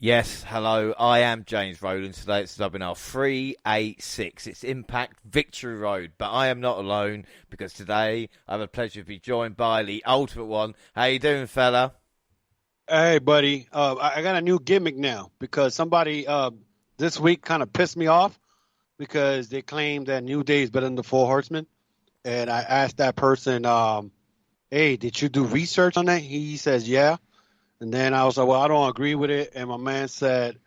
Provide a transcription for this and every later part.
Yes, hello, I am James Rowland. Today it's WNR386. It's Impact Victory Road, but I am not alone because today I have the pleasure to be joined by the Ultimate One. How you doing, fella? Hey, buddy. I got a new gimmick now because somebody this week kind of pissed me off because they claimed that New Day is better than the Four Horsemen. And I asked that person, hey, did you do research on that? He says, yeah. And then I was like, well, I don't agree with it. And my man said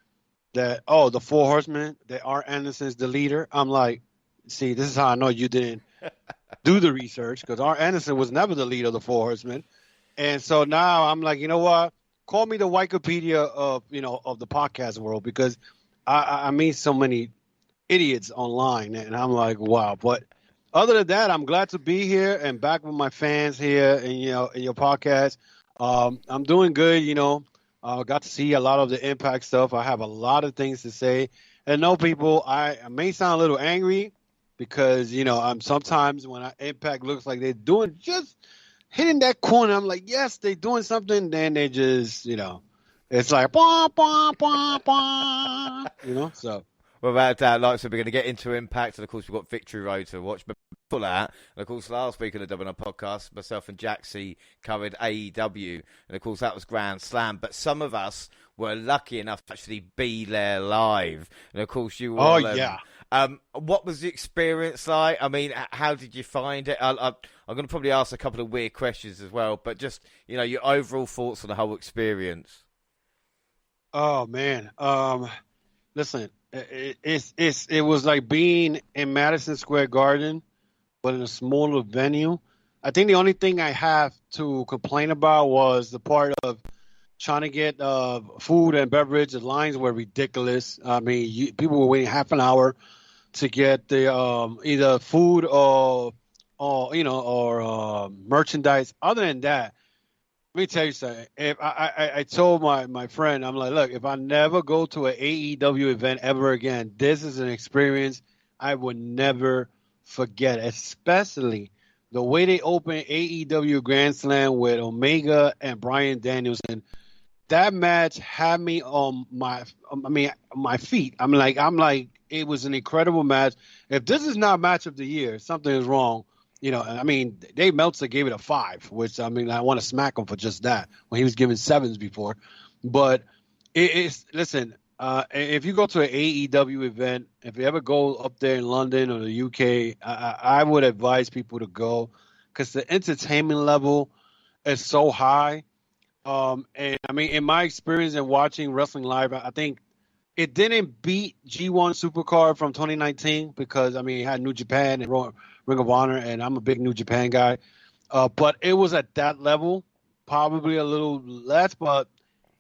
that, oh, the Four Horsemen, that Arn Anderson's the leader. I'm like, see, this is how I know you didn't do the research because Arn Anderson was never the leader of the Four Horsemen. And so now I'm like, you know what? Call me the Wikipedia of the podcast world because I meet so many idiots online, and I'm like, wow. But other than that, I'm glad to be here and back with my fans here and in your podcast. I'm doing good. I got to see a lot of the Impact stuff. I have a lot of things to say, and no people. I may sound a little angry because I'm sometimes when Impact looks like they're doing just hitting that corner, I'm like, yes, they're doing something. Then they just, it's like, bah, bah, bah, bah, so. Well, without doubt, like I said, we're going to get into Impact, and of course, we've got Victory Road to watch. But before that, and of course, last week on the WNR podcast, myself and Jaxie covered AEW, and of course, that was Grand Slam. But some of us were lucky enough to actually be there live, and of course, you were. Oh, yeah. What was the experience like? I mean, how did you find it? I'm going to probably ask a couple of weird questions as well, but just, your overall thoughts on the whole experience. Oh, man. Listen, it was like being in Madison Square Garden, but in a smaller venue. I think the only thing I have to complain about was the part of trying to get food and beverage. The lines were ridiculous. I mean, people were waiting half an hour to get the either food or merchandise. Other than that, let me tell you something. If I told my friend, I'm like, look, if I never go to an AEW event ever again, this is an experience I would never forget, especially the way they opened AEW Grand Slam with Omega and Bryan Danielson. That match had me on my feet. I'm like, it was an incredible match. If this is not match of the year, something is wrong. Dave Meltzer gave it a 5, which, I want to smack him for just that when he was giving 7s before. But listen, if you go to an AEW event, if you ever go up there in London or the UK, I would advise people to go because the entertainment level is so high. In my experience in watching wrestling live, I think it didn't beat G1 Supercard from 2019 because, it had New Japan and Ring of Honor, and I'm a big New Japan guy. But it was at that level, probably a little less. But,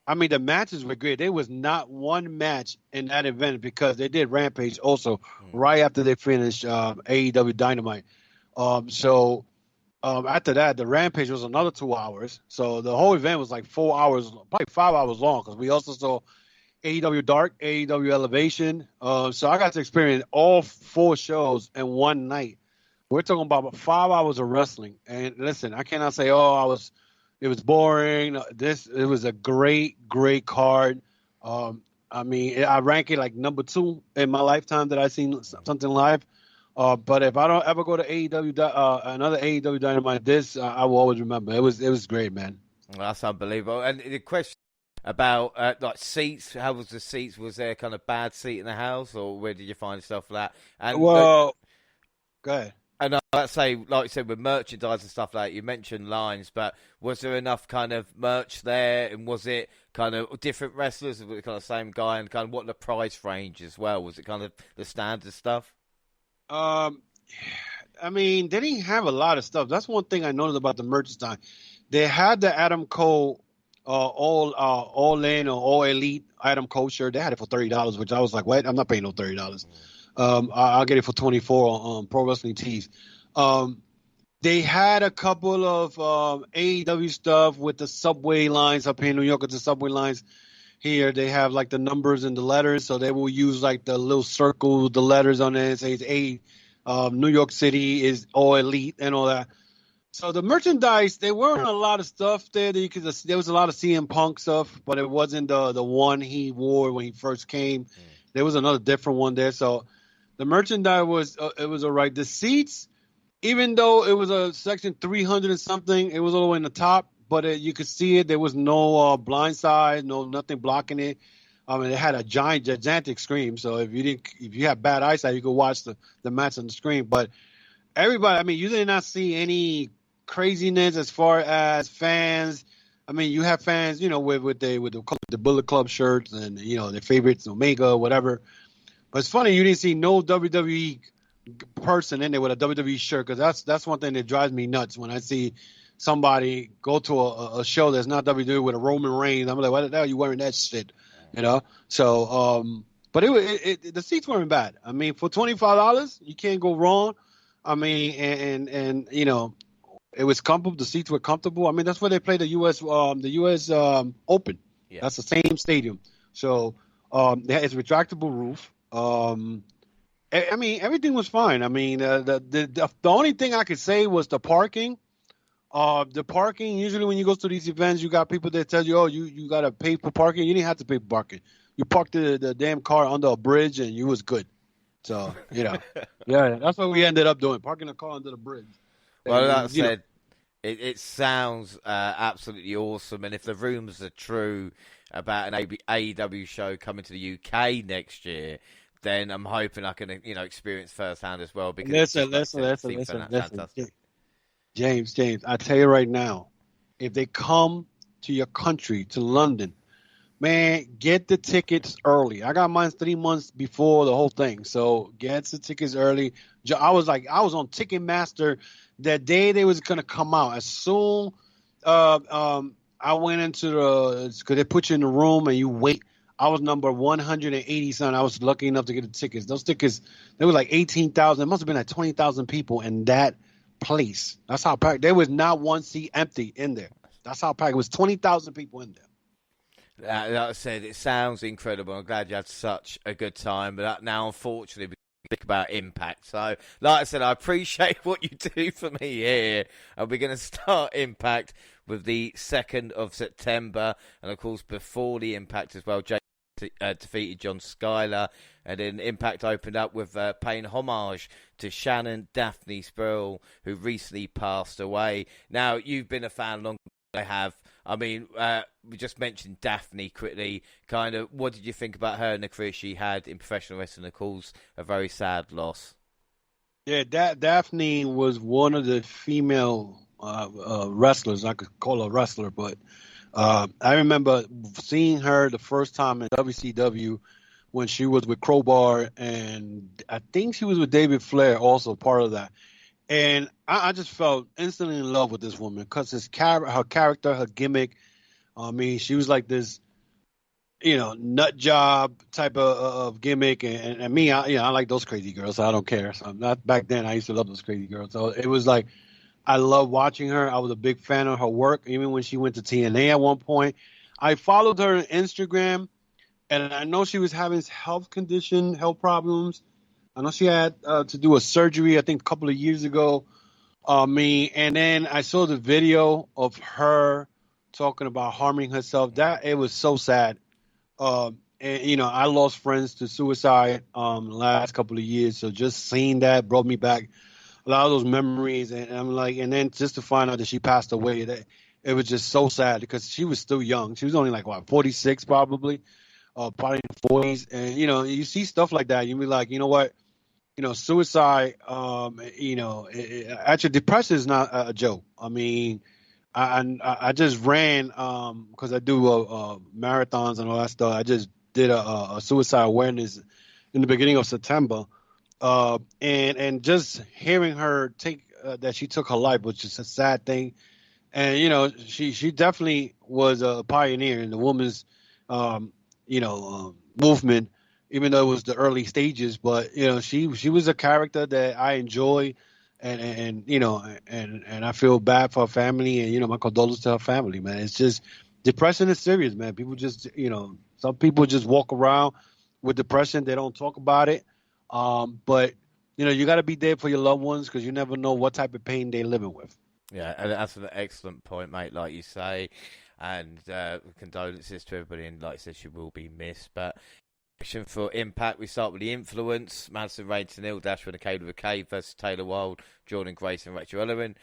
the matches were great. There was not one match in that event because they did Rampage also right after they finished AEW Dynamite. After that, the Rampage was another 2 hours. So the whole event was like 4 hours, probably 5 hours long because we also saw AEW Dark, AEW Elevation. So I got to experience all 4 shows in one night. We're talking about 5 hours of wrestling. And listen, I cannot say, it was boring. It was a great, great card. I rank it like number 2 in my lifetime that I've seen something live. But if I don't ever go to AEW, another AEW Dynamite, I will always remember. It was great, man. Well, that's unbelievable. And the question about seats, how was the seats? Was there kind of bad seat in the house, or where did you find yourself for that? And go ahead. And let's say, like you said, with merchandise and stuff like that, you mentioned lines, but was there enough kind of merch there? And was it kind of different wrestlers? Was it kind of the same guy? And kind of what the price range as well? Was it kind of the standard stuff? They didn't have a lot of stuff. That's one thing I noticed about the merchandise. They had the Adam Cole all in or all elite Adam Cole shirt. They had it for $30, which I was like, what? I'm not paying no $30. I'll get it for $24 on Pro Wrestling Tees. They had a couple of AEW stuff with the subway lines up here in New York. With the subway lines here, they have like the numbers and the letters, so they will use like the little circle, the letters on it. It says New York City is all elite and all that. So the merchandise, there weren't a lot of stuff there. There was a lot of CM Punk stuff, but it wasn't the one he wore when he first came. There was another different one there. So the merchandise was it was all right. The seats, even though it was a section 300 and something, it was all the way in the top, but you could see it. There was no blind side, nothing blocking it. I mean, it had a gigantic screen. So if you had bad eyesight, you could watch the match on the screen. But everybody, I mean, you did not see any craziness as far as fans. I mean, you have fans, with the Bullet Club shirts and their favorites, Omega, whatever. But it's funny you didn't see no WWE person in there with a WWE shirt, because that's one thing that drives me nuts when I see somebody go to a show that's not WWE with a Roman Reigns. I'm like, why the hell are you wearing that shit? So but the seats weren't bad. I mean, for $25, you can't go wrong. I mean, and it was comfortable. The seats were comfortable. I mean, that's where they play the U.S. Open. Yeah. That's the same stadium. So it's a retractable roof. I mean, everything was fine. I mean, the only thing I could say was the parking. The parking, usually when you go to these events, you got people that tell you, oh, you got to pay for parking. You didn't have to pay for parking. You parked the damn car under a bridge and you was good. So, yeah, that's what we ended up doing, parking the car under the bridge. Well, that said, it sounds absolutely awesome. And if the rumors are true about an AEW show coming to the UK next year, then I'm hoping I can, experience firsthand as well. Because listen. James, I tell you right now, if they come to your country, to London, man, get the tickets early. I got mine 3 months before the whole thing, so get the tickets early. I was on Ticketmaster that day they was gonna come out. As soon I went into because they put you in the room and you wait. I was number 180 something. I was lucky enough to get the tickets. Those tickets, they were like 18,000. It must have been like 20,000 people in that place. That's how packed. There was not one seat empty in there. That's how packed. It was 20,000 people in there. Like I said, it sounds incredible. I'm glad you had such a good time. But now, unfortunately, we speak about Impact. So, like I said, I appreciate what you do for me here. And we're going to start Impact with the 2nd of September. And, of course, before the Impact as well, Jay defeated John Skyler. And then Impact opened up with paying homage to Shannon Daphne Spurl, who recently passed away. Now, you've been a fan longer than I have. I mean, we just mentioned Daphne quickly. Kind of, what did you think about her and the career she had in professional wrestling? Of course, a very sad loss. Yeah, Daphne was one of the female wrestlers. I could call her a wrestler, but I remember seeing her the first time in WCW when she was with Crowbar, and I think she was with David Flair, also part of that. And I just felt instantly in love with this woman because her character, her gimmick. I mean, she was like this, nut job type of gimmick. And me, I like those crazy girls, so I don't care. So back then, I used to love those crazy girls. So it was like, I love watching her. I was a big fan of her work, even when she went to TNA at one point. I followed her on Instagram, and I know she was having health problems. I know she had to do a surgery, I think, a couple of years ago. And then I saw the video of her talking about harming herself. It was so sad. And I lost friends to suicide the last couple of years, so just seeing that brought me back a lot of those memories. And I'm like, and then just to find out that she passed away, it was just so sad because she was still young. She was only like 46 probably, probably in the 40s. And you see stuff like that, you be like, you know what? Suicide, actually depression is not a joke. I mean, I just ran, because I do marathons and all that stuff. I just did a suicide awareness in the beginning of September. And just hearing her that she took her life was just a sad thing. And, she definitely was a pioneer in the women's, movement, even though it was the early stages. But she was a character that I enjoy, and I feel bad for her family, and my condolences to her family, man. It's just, depression is serious, man. People just some people just walk around with depression. They don't talk about it, but you got to be there for your loved ones because you never know what type of pain they're living with. Yeah, and that's an excellent point, mate, like you say. And condolences to everybody, and like I said, she will be missed. But for Impact, we start with the influence. Madison Reigns to nil, Dashwood and Caleb with K versus Taylor Wilde, Jordan Grace and Rachel Ellerin.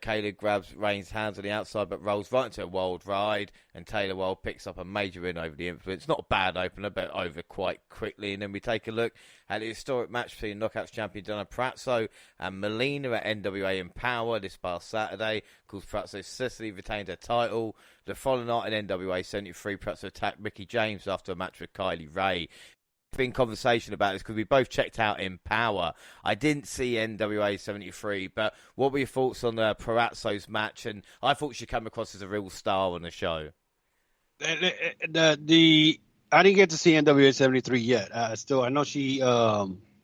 Caleb grabs Reigns' hands on the outside but rolls right into a Wilde ride, and Taylor Wilde picks up a major win over the influence. Not a bad opener, but over quite quickly. And then we take a look at the historic match between Knockouts champion Donna Pratzo and Melina at NWA Empower this past Saturday. Of course, Pratzo successfully retained her title. The following night in NWA 73, Pratzo attacked Mickie James after a match with Kylie Ray. Been conversation about this because we both checked out Empower. I didn't see NWA 73, but what were your thoughts on Pratzo's match? And I thought she came across as a real star on the show. I didn't get to see NWA 73 yet. I know she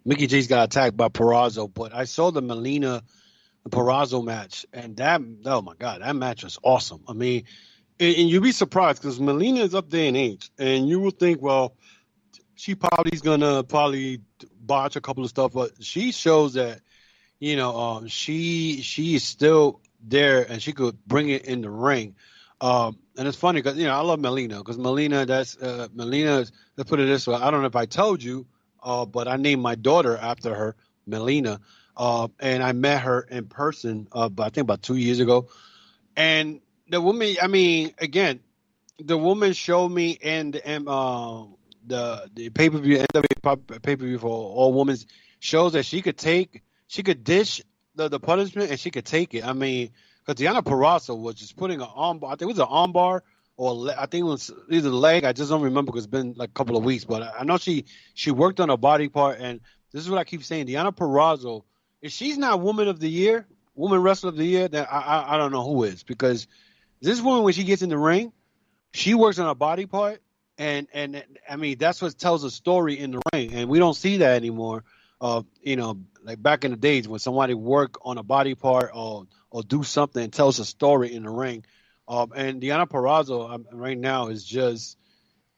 Mickie James got attacked by Pratzo, but I saw the Melina Pratzo match, and oh my god, that match was awesome. I mean, and you'd be surprised because Melina is up there in age, and you would think, well, she probably's gonna botch a couple of stuff, but she shows that, she is still there and she could bring it in the ring. And it's funny because I love Melina because Melina. Melina. Let's put it this way. I don't know if I told you, but I named my daughter after her, Melina. And I met her in person, I think about 2 years ago. And the woman, I mean, again, the woman showed me in the pay-per-view, NWA pay-per-view for all women, shows that she could dish the punishment and she could take it. I mean, because Deonna Purrazzo was just putting an armbar. I think it was an armbar or I think it was either the leg. I just don't remember because it's been like a couple of weeks. But I know she worked on her body part, and this is what I keep saying. Deonna Purrazzo, if she's not Woman of the Year, Woman Wrestler of the Year, then I don't know who is, because this woman, when she gets in the ring, she works on her body part. And I mean, that's what tells a story in the ring, and we don't see that anymore. Like back in the days when somebody work on a body part or do something and tells a story in the ring. And Deonna Purrazzo right now is just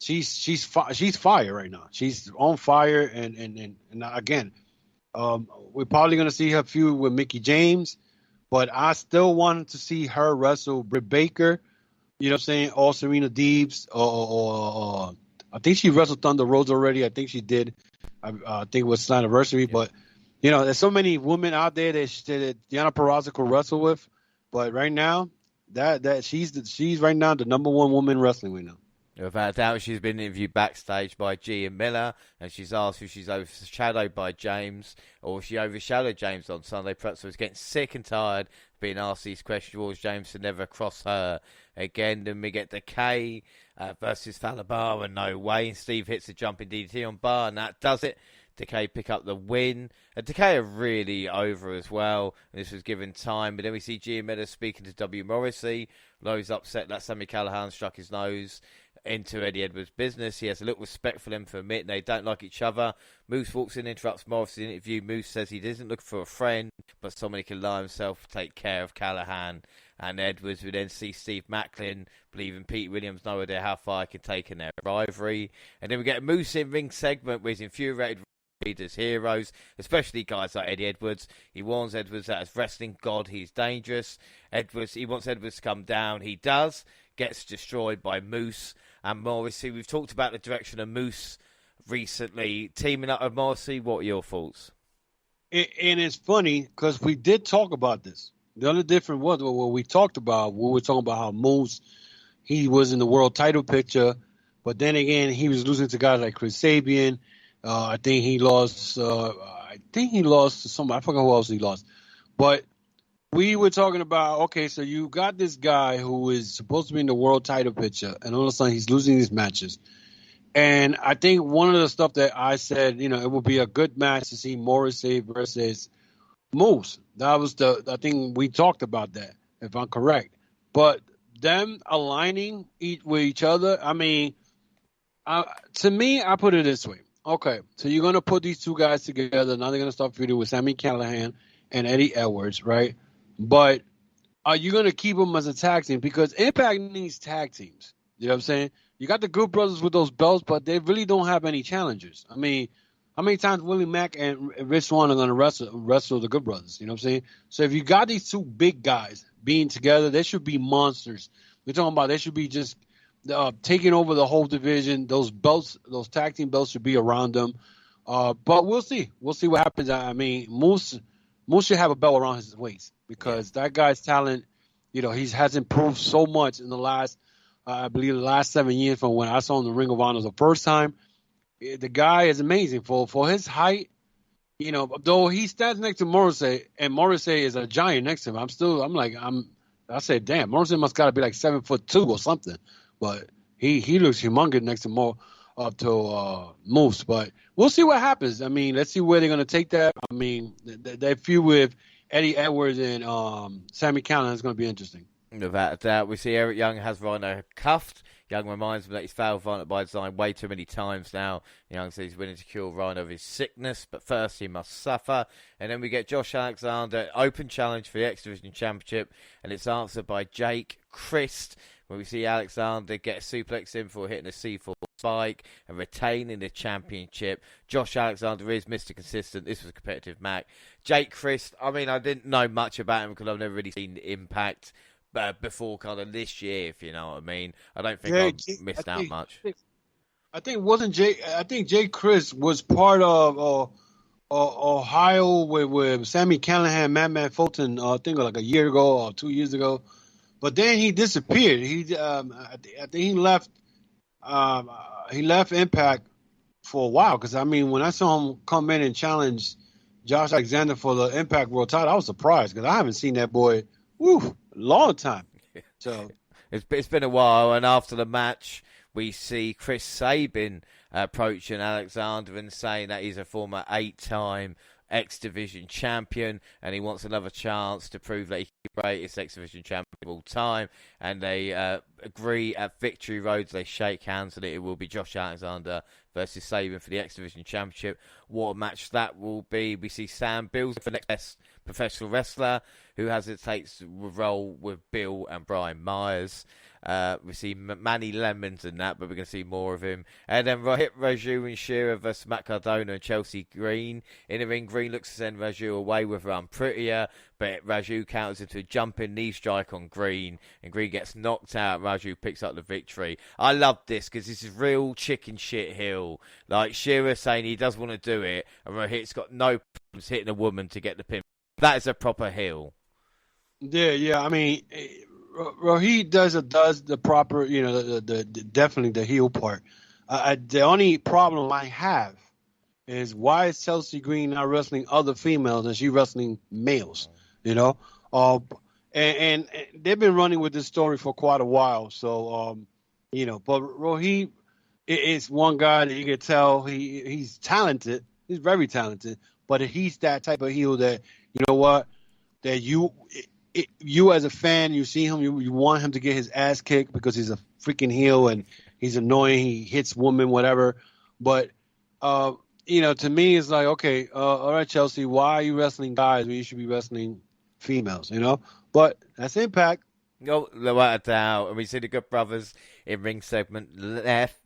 she's fire right now. She's on fire, and again, we're probably gonna see her feud with Mickie James, but I still wanted to see her wrestle Britt Baker. You know what I'm saying? Or Serena Deebs, or I think she wrestled Thunder Rosa already. I think she did. I think it was the anniversary. Yeah. But, there's so many women out there that Deonna Purrazzo could wrestle with. But right now, that she's right now the number one woman in wrestling right now. Without doubt, she's been interviewed backstage by Gia Miller, and she's asked if she's overshadowed by James, or if she overshadowed James on Sunday. Pratzo was getting sick and tired of being asked these questions towards James to never cross her again. Then we get Decay versus Falabar, and no way. And Steve hits a jumping DDT on Bar, and that does it. Decay pick up the win. Decay are really over as well. And this was given time. But then we see Gia Miller speaking to W. Morrissey. Lowe's upset that Sami Callahan struck his nose into Eddie Edwards' business. He has a little respect for them for admitting they don't like each other. Moose walks in, interrupts Morris's interview. Moose says he isn't looking for a friend, but somebody can lie himself to take care of Callahan and Edwards. We then see Steve Matlin believing Pete Williams no idea how far he can take in their rivalry. And then we get a Moose in ring segment with his infuriated as heroes, especially guys like Eddie Edwards. He warns Edwards that as wrestling god, he's dangerous. He wants Edwards to come down. He does. Gets destroyed by Moose and Morrissey. We've talked about the direction of Moose recently. Teaming up with Morrissey, what are your thoughts? And it's funny because we did talk about this. The only difference was what we talked about. We were talking about how Moose, he was in the world title picture, but then again, he was losing to guys like Chris Sabin. I think he lost to somebody. I forgot who else he lost. But we were talking about, okay, so you got this guy who is supposed to be in the world title picture, and all of a sudden he's losing these matches. And I think one of the stuff that I said, it would be a good match to see Morrissey versus Moose. That was I think we talked about that, if I'm correct. But them aligning with each other, I mean, to me, I put it this way. Okay, so you're going to put these two guys together. Now they're going to start feuding with Sami Callahan and Eddie Edwards, right? But are you going to keep them as a tag team? Because Impact needs tag teams. You know what I'm saying? You got the Good Brothers with those belts, but they really don't have any challengers. I mean, how many times Willie Mack and Rich Swan are going to wrestle the Good Brothers? You know what I'm saying? So if you got these two big guys being together. They should be monsters. We're talking about they should be just taking over the whole division. Those belts, those tag team belts should be around them. But we'll see. We'll see what happens. I mean, Moose should have a belt around his waist because that guy's talent, he has improved so much in the last, I believe, the last 7 years from when I saw him in the Ring of Honor the first time. The guy is amazing for his height. Though he stands next to Morrissey, and Morrissey is a giant next to him, I said, damn, Morrissey must got to be like 7'2" or something. But he looks humongous next to Moose. But we'll see what happens. I mean, let's see where they're going to take that. I mean, that feud with Eddie Edwards and Sami Callahan is going to be interesting. Without a doubt, we see Eric Young has Rhino cuffed. Young reminds me that he's failed Violent by Design way too many times now. Young says he's willing to cure Rhino of his sickness, but first he must suffer. And then we get Josh Alexander, open challenge for the X Division Championship, and it's answered by Jake Christ, where we see Alexander get a suplex in for hitting a C4 spike and retaining the championship. Josh Alexander is Mr. Consistent. This was a competitive match. Jake Christ, I mean, I didn't know much about him because I've never really seen Impact before kind of this year, if you know what I mean. I don't think I've missed out much. I think Jay Chris was part of Ohio with Sami Callahan, Madman Fulton, I think like a year ago or 2 years ago. But then he disappeared. I think he left. He left Impact for a while because I mean, when I saw him come in and challenge Josh Alexander for the Impact World Title, I was surprised because I haven't seen that boy. A long time. So it's been a while, and after the match, we see Chris Sabin approaching Alexander and saying that he's a former 8-time X Division champion, and he wants another chance to prove that he's the greatest X Division champion of all time. And they agree at Victory Road. They shake hands, and it will be Josh Alexander versus Sabin for the X Division Championship. What a match that will be. We see Sam Bills for the next best professional wrestler who hesitates to roll with Bill and Brian Myers. We see Manny Lemons in that, but we're going to see more of him. And then Raju and Shearer versus Matt Cardone and Chelsea Green. In the ring, Green looks to send Raju away with her Prettier, but Raju counters into a jumping knee strike on Green, and Green gets knocked out. Raju picks up the victory. I love this because this is real chicken shit heel. Like Shearer saying he does want to do it, and Rohit's got no problems hitting a woman to get the pin. That is a proper heel. Yeah. I mean, Rohit does the proper, the definitely the heel part. The only problem I have is why is Chelsea Green not wrestling other females and she wrestling males? And they've been running with this story for quite a while. So, but Rohit is one guy that you can tell he's talented. He's very talented, but he's that type of heel that that you as a fan, you see him, you want him to get his ass kicked because he's a freaking heel and he's annoying. He hits women, whatever. But to me, it's like, okay, all right, Chelsea, why are you wrestling guys when you should be wrestling females? But that's Impact. No, without a doubt. And we see the Good Brothers in ring segment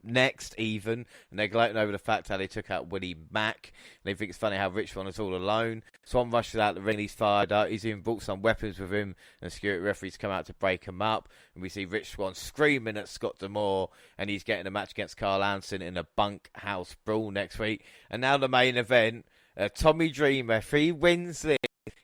next, even. And they're gloating over the fact how they took out Willie Mack. And they think it's funny how Rich Swan is all alone. Swan rushes out the ring. He's fired up. He's even brought some weapons with him. And security referees come out to break him up. And we see Rich Swan screaming at Scott D'Amore. And he's getting a match against Callahan in a bunk house brawl next week. And now the main event. Tommy Dreamer, if he wins this,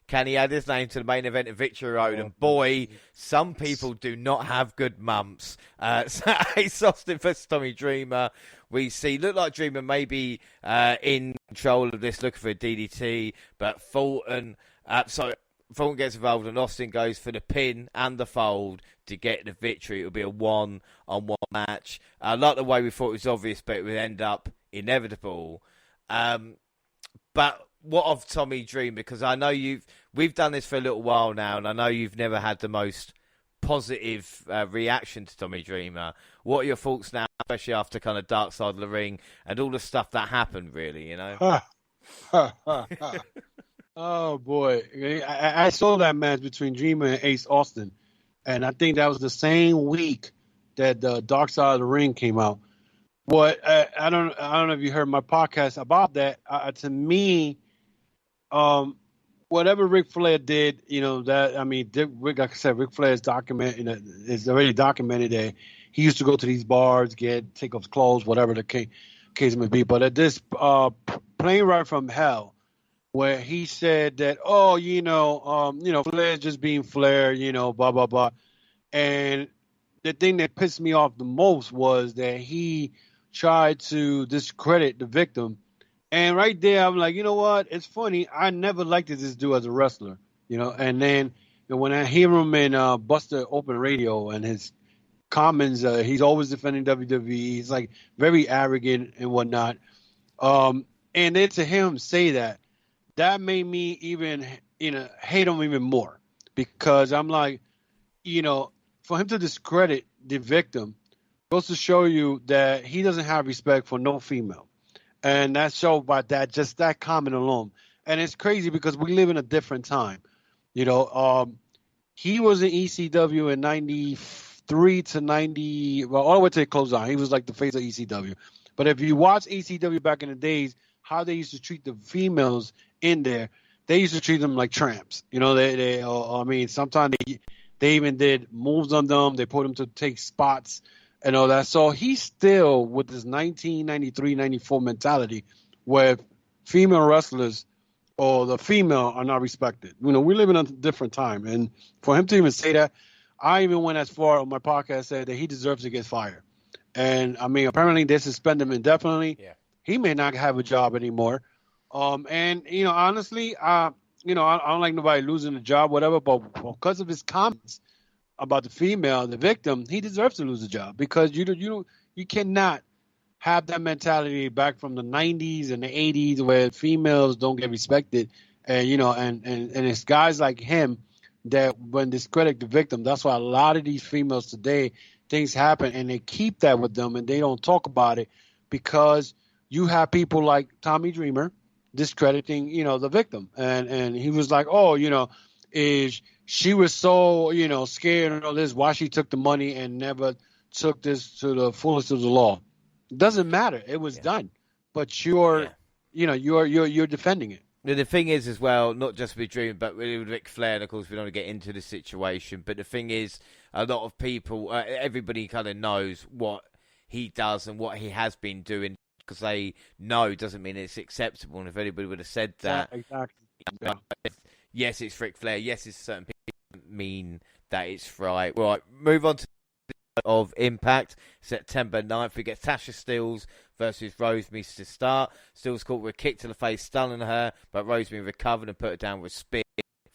can he add his name to the main event of Victory Road? And boy, some people do not have good mumps. So Ace Austin versus Tommy Dreamer. We see, look like Dreamer may be in control of this, looking for a DDT, but Fulton gets involved and Austin goes for the pin and the fold to get the victory. It'll be a one-on-one match. I like the way we thought it was obvious, but it would end up inevitable. But what of Tommy Dreamer? Because I know we've done this for a little while now, and I know you've never had the most positive reaction to Tommy Dreamer. What are your thoughts now, especially after kind of Dark Side of the Ring and all the stuff that happened, really, Oh, boy. I saw that match between Dreamer and Ace Austin, and I think that was the same week that the Dark Side of the Ring came out. But I don't know if you heard my podcast about that. To me, whatever Ric Flair did, like I said, Ric Flair's is already documented that he used to go to these bars, take off his clothes, whatever the case may be. But at this plane ride from hell, where he said that, Flair's just being Flair, blah blah blah, and the thing that pissed me off the most was that he tried to discredit the victim. And right there, I'm like, you know what? It's funny. I never liked this dude as a wrestler, And then when I hear him in Buster Open Radio and his comments, he's always defending WWE. He's like very arrogant and whatnot. And then to him say that made me even, hate him even more, because I'm like, for him to discredit the victim goes to show you that he doesn't have respect for no female. And that's shown by just that comment alone. And it's crazy because we live in a different time. He was in ECW in 93 to 90, well, all the way to the close on. He was like the face of ECW. But if you watch ECW back in the days, how they used to treat the females in there, they used to treat them like tramps. Sometimes they even did moves on them. They put them to take spots and all that. So he's still with this 1993-94 mentality where female wrestlers or the female are not respected. We live in a different time. And for him to even say that, I even went as far on my podcast, said that he deserves to get fired. And, apparently they suspend him indefinitely. Yeah. He may not have a job anymore. Honestly, I don't like nobody losing a job, whatever, but because of his comments about the female, the victim, he deserves to lose a job, because you cannot have that mentality back from the 90s and the 80s where females don't get respected, and it's guys like him that when discredit the victim. That's why a lot of these females today, things happen and they keep that with them and they don't talk about it, because you have people like Tommy Dreamer discrediting the victim, and he was like, she was so, scared and all this, why she took the money and never took this to the fullest of the law. It doesn't matter. It was done. But you're defending it. The thing is as well, not just with Dream, but with Ric Flair, and of course we don't want to get into the situation, but the thing is, a lot of people, everybody kind of knows what he does and what he has been doing, because they know doesn't mean it's acceptable. And if anybody would have said that, exactly. Yes, it's Ric Flair. Yes, it's certain people mean that it's right. Right, move on to of Impact. September 9th, we get Tasha Steelz versus Rosemary to start. Steelz caught with a kick to the face, stunning her, but Rosemary recovered and put her down with a spear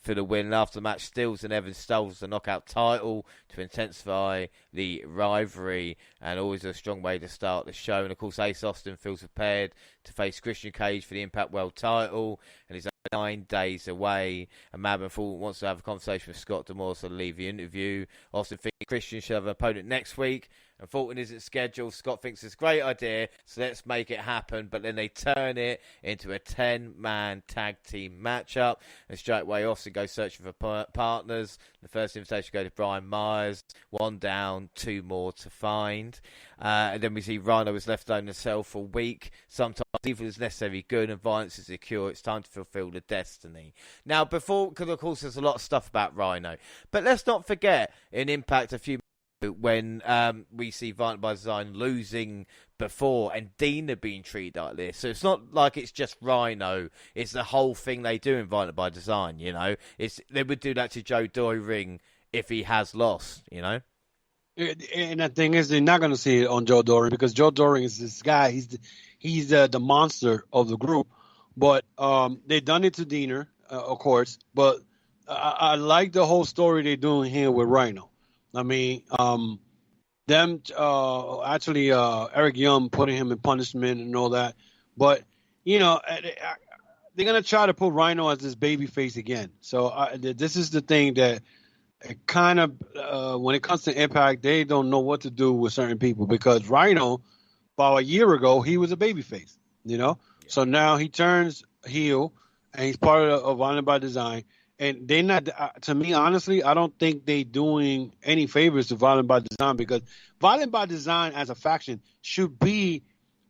for the win. After the match, Steelz and Evans stole the knockout title to intensify the rivalry, and always a strong way to start the show. And of course, Ace Austin feels prepared to face Christian Cage for the Impact World title, and he's 9 days away. And Madman Fulton wants to have a conversation with Scott D'Amore to leave the interview. Austin thinks Christian should have an opponent next week, and Fulton isn't scheduled. Scott thinks it's a great idea, so let's make it happen. But then they turn it into a 10-man tag team matchup, and straight away Austin goes searching for partners. The first invitation goes to Brian Myers. 1 down, 2 more to find. And then we see Rhino was left alone himself for a week. Sometimes evil is necessarily good and violence is a cure. It's time to fulfill the destiny. Now, because of course there's a lot of stuff about Rhino, but let's not forget in Impact a few when we see Violent by Design losing before and Dina being treated like this. So it's not like it's just Rhino. It's the whole thing they do in Violent by Design, They would do that to Joe Doering if he has lost, And the thing is, they're not going to see it on Joe Doering, because Joe Doering is this guy. He's the monster of the group. But they've done it to Dina, of course. But I like the whole story they're doing here with Rhino. Eric Young putting him in punishment and all that. But, they're going to try to put Rhino as this baby face again. So this is the thing that kind of, when it comes to Impact, they don't know what to do with certain people, because Rhino, about a year ago, he was a baby face, Yeah. So now he turns heel and he's part of Violent by Design. And they're not, to me, honestly, I don't think they're doing any favors to Violent by Design, because Violent by Design as a faction should be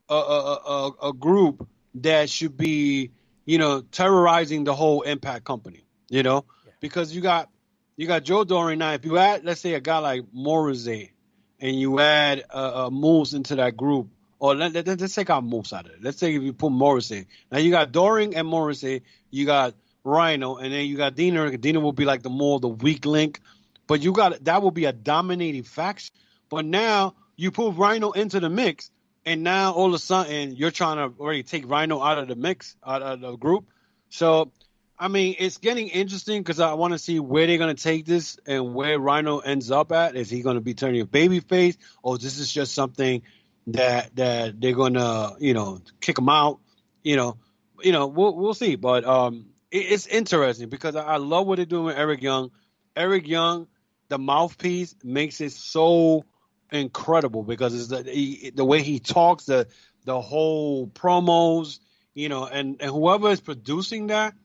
a group that should be, terrorizing the whole Impact company, because you got Joe Doring now. If you add, let's say, a guy like Morrissey, and you add Moose into that group, or let's take out Moose out of it. Let's say if you put Morrissey. Now you got Doring and Morrissey, you got Rhino, and then you got Dina. Dina will be like the weak link, but that will be a dominating faction. But now you put Rhino into the mix, and now all of a sudden you're trying to already take Rhino out of the mix, out of the group. So, I mean, it's getting interesting because I want to see where they're going to take this and where Rhino ends up at. Is he going to be turning a babyface, or this is just something that they're going to, kick him out? We'll see. But it's interesting because I love what they're doing with Eric Young. Eric Young, the mouthpiece, makes it so incredible because it's the way he talks, the whole promos, and whoever is producing that,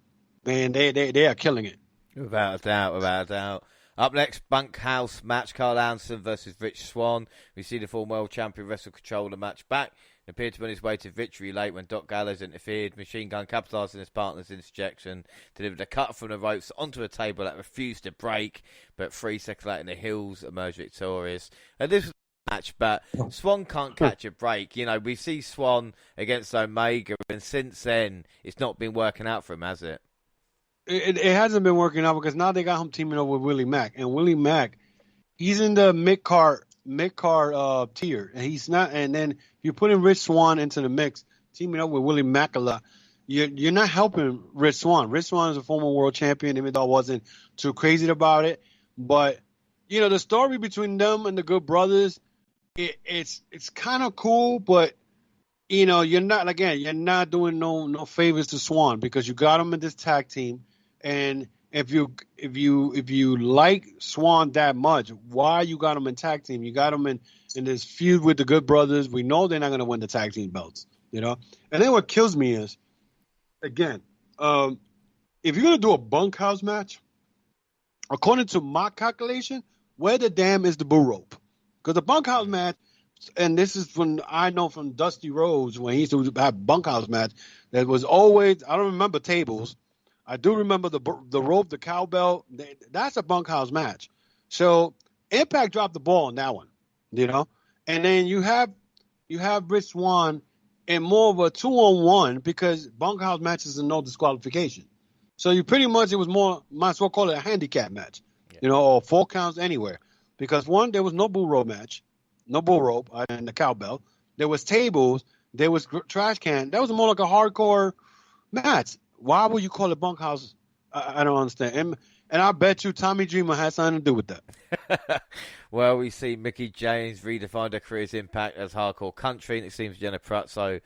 man, they are killing it. Without a doubt. Up next, bunkhouse match, Carl Anderson versus Rich Swan. We see the former world champion wrestle control the match back. It appeared to be on his way to victory late when Doc Gallows interfered. Machine Gun capitalised on his partner's interjection, delivered a cut from the ropes onto a table that refused to break, but 3 seconds later the Hills emerged victorious. And this was a match, but Swan can't catch a break. We see Swan against Omega, and since then it's not been working out for him, has it? It hasn't been working out because now they got him teaming up with Willie Mack, and Willie Mack, he's in the mid card tier, and he's not. And then you put in Rich Swan into the mix, teaming up with Willie Mack a lot. You're not helping Rich Swan. Rich Swan is a former world champion, even though I wasn't too crazy about it. But the story between them and the Good Brothers, it's kind of cool, but you're not doing no favors to Swan because you got him in this tag team. And if you like Swan that much, why you got him in tag team? You got him in this feud with the Good Brothers. We know they're not going to win the tag team belts, And then what kills me is, again, if you're going to do a bunkhouse match, according to my calculation, where the damn is the bull rope? Because the bunkhouse match, and this is I know from Dusty Rhodes when he used to have bunkhouse match, that was always, I don't remember tables. I do remember the rope, the cowbell. That's a bunkhouse match. So Impact dropped the ball on that one, And then you have Rich Swan in more of a 2-on-1 because bunkhouse matches are no disqualification. So you pretty much, it was more, might as well call it a handicap match, or 4 counts anywhere. Because one, there was no bull rope match, no bull rope and the cowbell. There was tables. There was trash can. That was more like a hardcore match. Why would you call it bunkhouse? I don't understand. And I bet you Tommy Dreamer has something to do with that. Well, we see Mickie James redefined her career's impact as hardcore country, and it seems Jenna Pruzzo,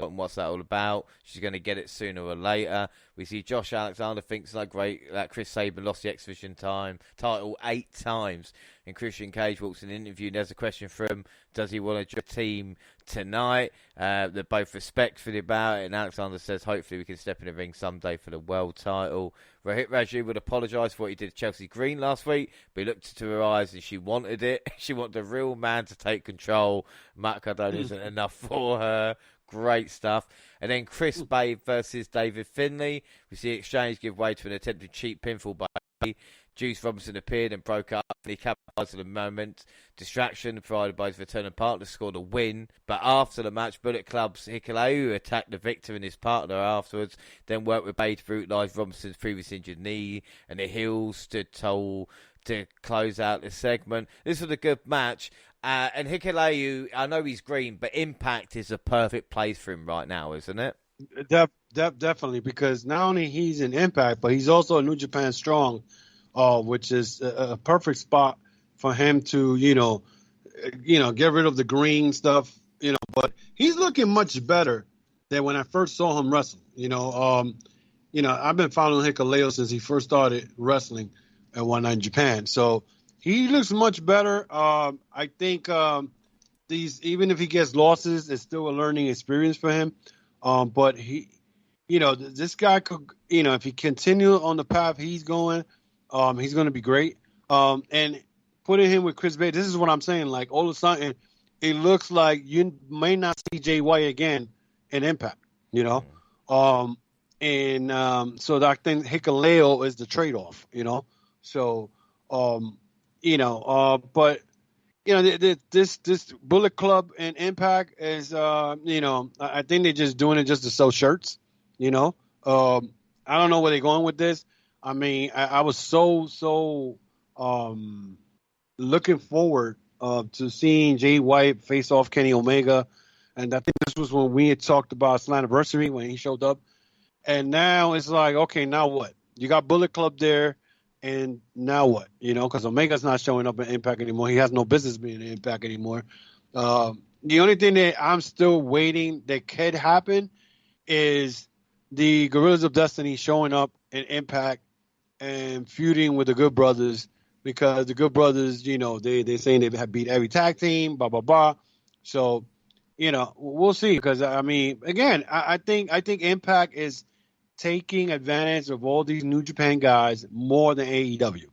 what's that all about? She's going to get it sooner or later. We see Josh Alexander thinks that Chris Sabin lost the X Division title 8 times. And Christian Cage walks in an interview and there's a question for him. Does he want to join the team tonight? They're both respectfully about it. And Alexander says hopefully we can step in the ring someday for the world title. Rohit Raju would apologise for what he did to Chelsea Green last week, but he looked into her eyes and she wanted it. She wanted a real man to take control. Matt Cardone isn't enough for her. Great stuff. And then Chris Bay versus David Finlay. We see exchange give way to an attempted cheap pinfall by Bay. Juice Robinson appeared and broke up. He capitalised on the moment. Distraction provided by his returning partner scored a win. But after the match, Bullet Club's Hikuleo attacked the victor and his partner afterwards. Then worked with Bay to brutalise Robinson's previously injured knee. And the Hills stood tall to close out the segment. This was a good match. And Hikuleo, I know he's green, but Impact is a perfect place for him right now, isn't it? Definitely, because not only he's in Impact, but he's also a New Japan Strong, which is a perfect spot for him to, get rid of the green stuff, But he's looking much better than when I first saw him wrestle. I've been following Hikuleo since he first started wrestling at One Night in Japan, so he looks much better. I think even if he gets losses, it's still a learning experience for him. But he, this guy could, if he continues on the path he's going, he's going to be great. And putting him with Chris Bay, this is what I'm saying. Like all of a sudden, it looks like you may not see Jay White again in Impact. And so I think Hikaleo is the trade-off, So, but this Bullet Club and Impact is, I think they're just doing it just to sell shirts, I don't know where they're going with this. I mean, I was so looking forward to seeing Jay White face off Kenny Omega, and I think this was when we had talked about Slammiversary when he showed up, and now it's like, okay, now what? You got Bullet Club there, and now what? Because Omega's not showing up in Impact anymore. He has no business being in Impact anymore. The only thing that I'm still waiting that could happen is the Guerrillas of Destiny showing up in Impact and feuding with the Good Brothers, because the Good Brothers, they're saying they have beat every tag team, blah, blah, blah. So, we'll see. Because, I mean, again, I think Impact is taking advantage of all these New Japan guys more than AEW,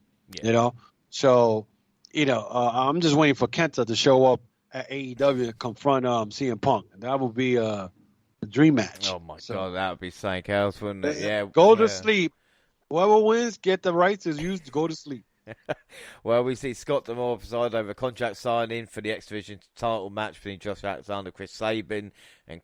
So, I'm just waiting for Kenta to show up at AEW to confront CM Punk. That would be a dream match. Oh, my God, that would be something else, wouldn't it? Yeah. Go to sleep. Whoever wins, get the rights is used to go to sleep. Well, we see Scott D'Amore preside over a contract signing for the X Division title match between Josh Alexander, Chris Sabin, and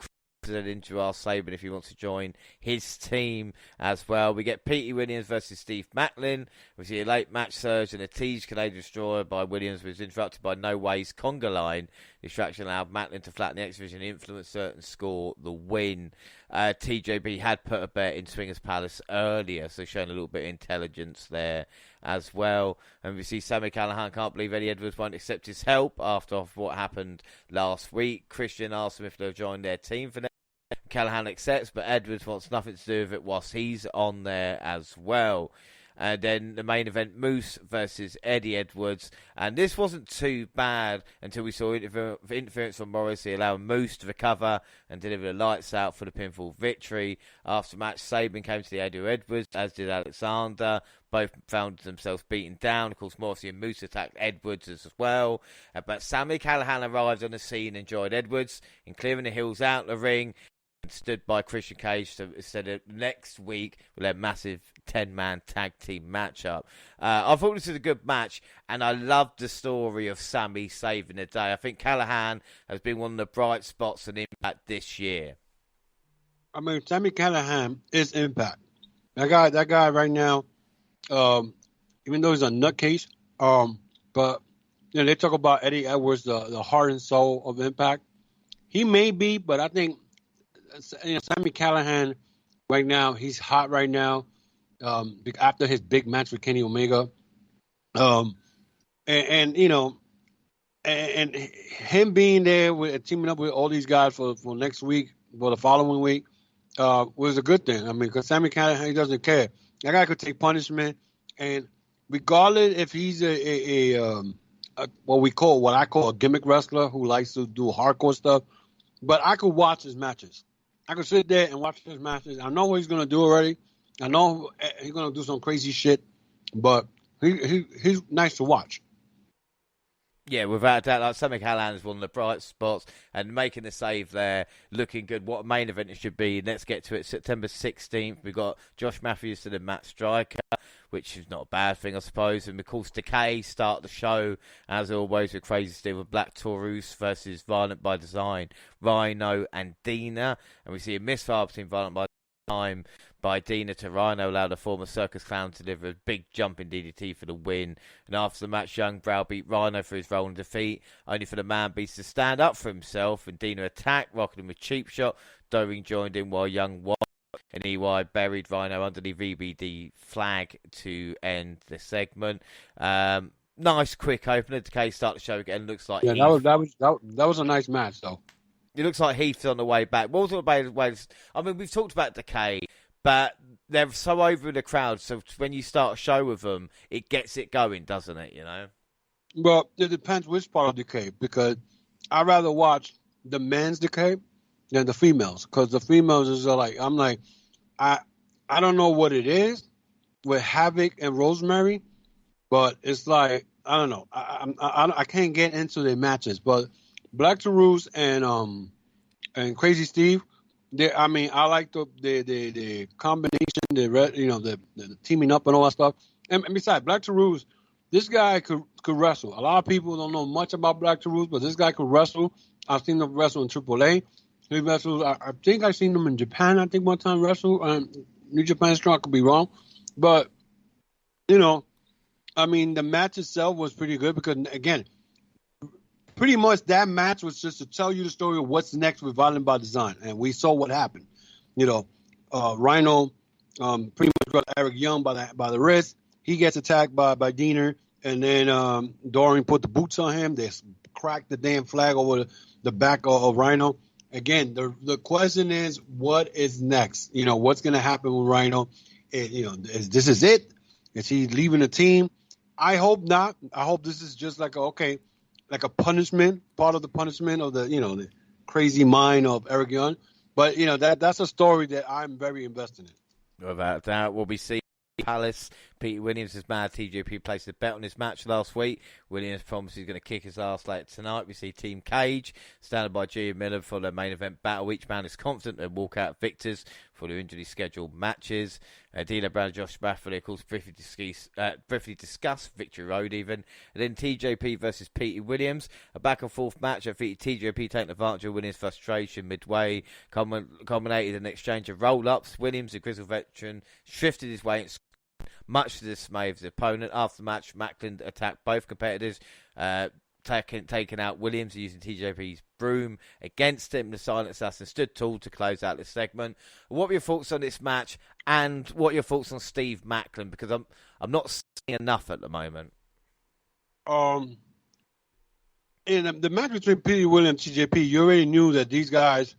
into our Sabin if he wants to join his team as well. We get Petey Williams versus Steve Matlin. We see a late match surge and a tease Canadian Destroyer by Williams was interrupted by No Way's conga line. Distraction allowed Matlin to flatten the X Division influencer and score the win. TJB had put a bet in Swingers Palace earlier, so showing a little bit of intelligence there as well. And we see Sammy Callahan can't believe Eddie Edwards won't accept his help after what happened last week. Christian asked him if they'll join their team for next. Callahan accepts, but Edwards wants nothing to do with it whilst he's on there as well. And then the main event, Moose versus Eddie Edwards. And this wasn't too bad until we saw interference from Morrissey, allowing Moose to recover and deliver the lights out for the pinfall victory. After the match, Sabin came to the aid of Edwards, as did Alexander. Both found themselves beaten down. Of course, Morrissey and Moose attacked Edwards as well. But Sammy Callahan arrived on the scene and joined Edwards in clearing the heels out of the ring. Stood by Christian Cage, so said that next week we'll have a massive 10-man tag team matchup. I thought this was a good match, and I loved the story of Sammy saving the day. I think Callahan has been one of the bright spots in Impact this year. I mean, Sammy Callahan is Impact. That guy right now, even though he's a nutcase, but they talk about Eddie Edwards, the heart and soul of Impact. He may be, but I think Sammy Callahan right now, he's hot right now after his big match with Kenny Omega. And him being there with teaming up with all these guys for next week, for the following week, was a good thing. I mean, because Sammy Callahan, he doesn't care. That guy could take punishment, and regardless if he's what I call a gimmick wrestler who likes to do hardcore stuff, but I could watch his matches. I could sit there and watch his matches. I know what he's going to do already. I know he's going to do some crazy shit, but he's nice to watch. Yeah, without a doubt, like Sammy Callahan is one of the bright spots, and making the save there, looking good. What a main event it should be. Let's get to it. September 16th, we've got Josh Matthews and Matt Striker, which is not a bad thing, I suppose. And of course, Decay start the show, as always, with Crazy Steve with Black Taurus versus Violent by Design, Rhino and Dina. And we see a misfire between Violent by Design by Dina to Rhino, allowed a former circus clown to deliver a big jumping DDT for the win. And after the match, Young browbeat Rhino for his role in defeat, only for the man beast to stand up for himself, and Dina attacked, rocking him with cheap shot. Doring joined in while Young won, and EY buried Rhino under the VBD flag to end the segment. Nice quick opener. Decay start the show again. Looks like that was a nice match though. It looks like Heath's on the way back. What was the way? I mean, we've talked about Decay, but they're so over in the crowd. So when you start a show with them, it gets it going, doesn't it? You know. Well, it depends which part of Decay, because I'd rather watch the men's Decay than the females, because the females is like, I'm like, I don't know what it is with Havoc and Rosemary, but it's like, I don't know. I can't get into their matches, but Black Taurus and Crazy Steve, I mean, I like the combination, the teaming up and all that stuff. And besides, Black Taurus, this guy could wrestle. A lot of people don't know much about Black Taurus, but this guy could wrestle. I've seen him wrestle in AAA. He wrestles. I think I've seen him in Japan. I think one time wrestle. New Japan Strong, I could be wrong, but I mean, the match itself was pretty good because again, pretty much that match was just to tell you the story of what's next with Violent by Design, and we saw what happened. Rhino pretty much got Eric Young by the wrist. He gets attacked by Diener, and then Dorian put the boots on him. They cracked the damn flag over the back of Rhino. Again, the question is, what is next? What's going to happen with Rhino? This is it? Is he leaving the team? I hope not. I hope this is just like a punishment, part of the punishment of the crazy mind of Eric Young. But that's a story that I'm very invested in. Without doubt, we'll be seeing Palace. Petey Williams is mad. TJP placed a bet on his match last week. Williams promises he's going to kick his ass later tonight. We see Team Cage standing by G and Miller for their main event battle. Each man is confident they'll walk out victors for their injury scheduled matches. D'Lo Brown and Josh Bradford, of course, briefly discuss Victory Road even. And then TJP versus Petey Williams. A back and forth match. I think TJP taking advantage of Williams' frustration midway. Culminated in an exchange of roll-ups. Williams, the grizzled veteran, shifted his way and much to the dismay of his opponent. After the match, Matlin attacked both competitors, taking out Williams using TJP's broom against him. The silent assassin stood tall to close out this segment. What were your thoughts on this match, and what are your thoughts on Steve Matlin? Because I'm not seeing enough at the moment. In the match between Petey Williams and TJP, you already knew that these guys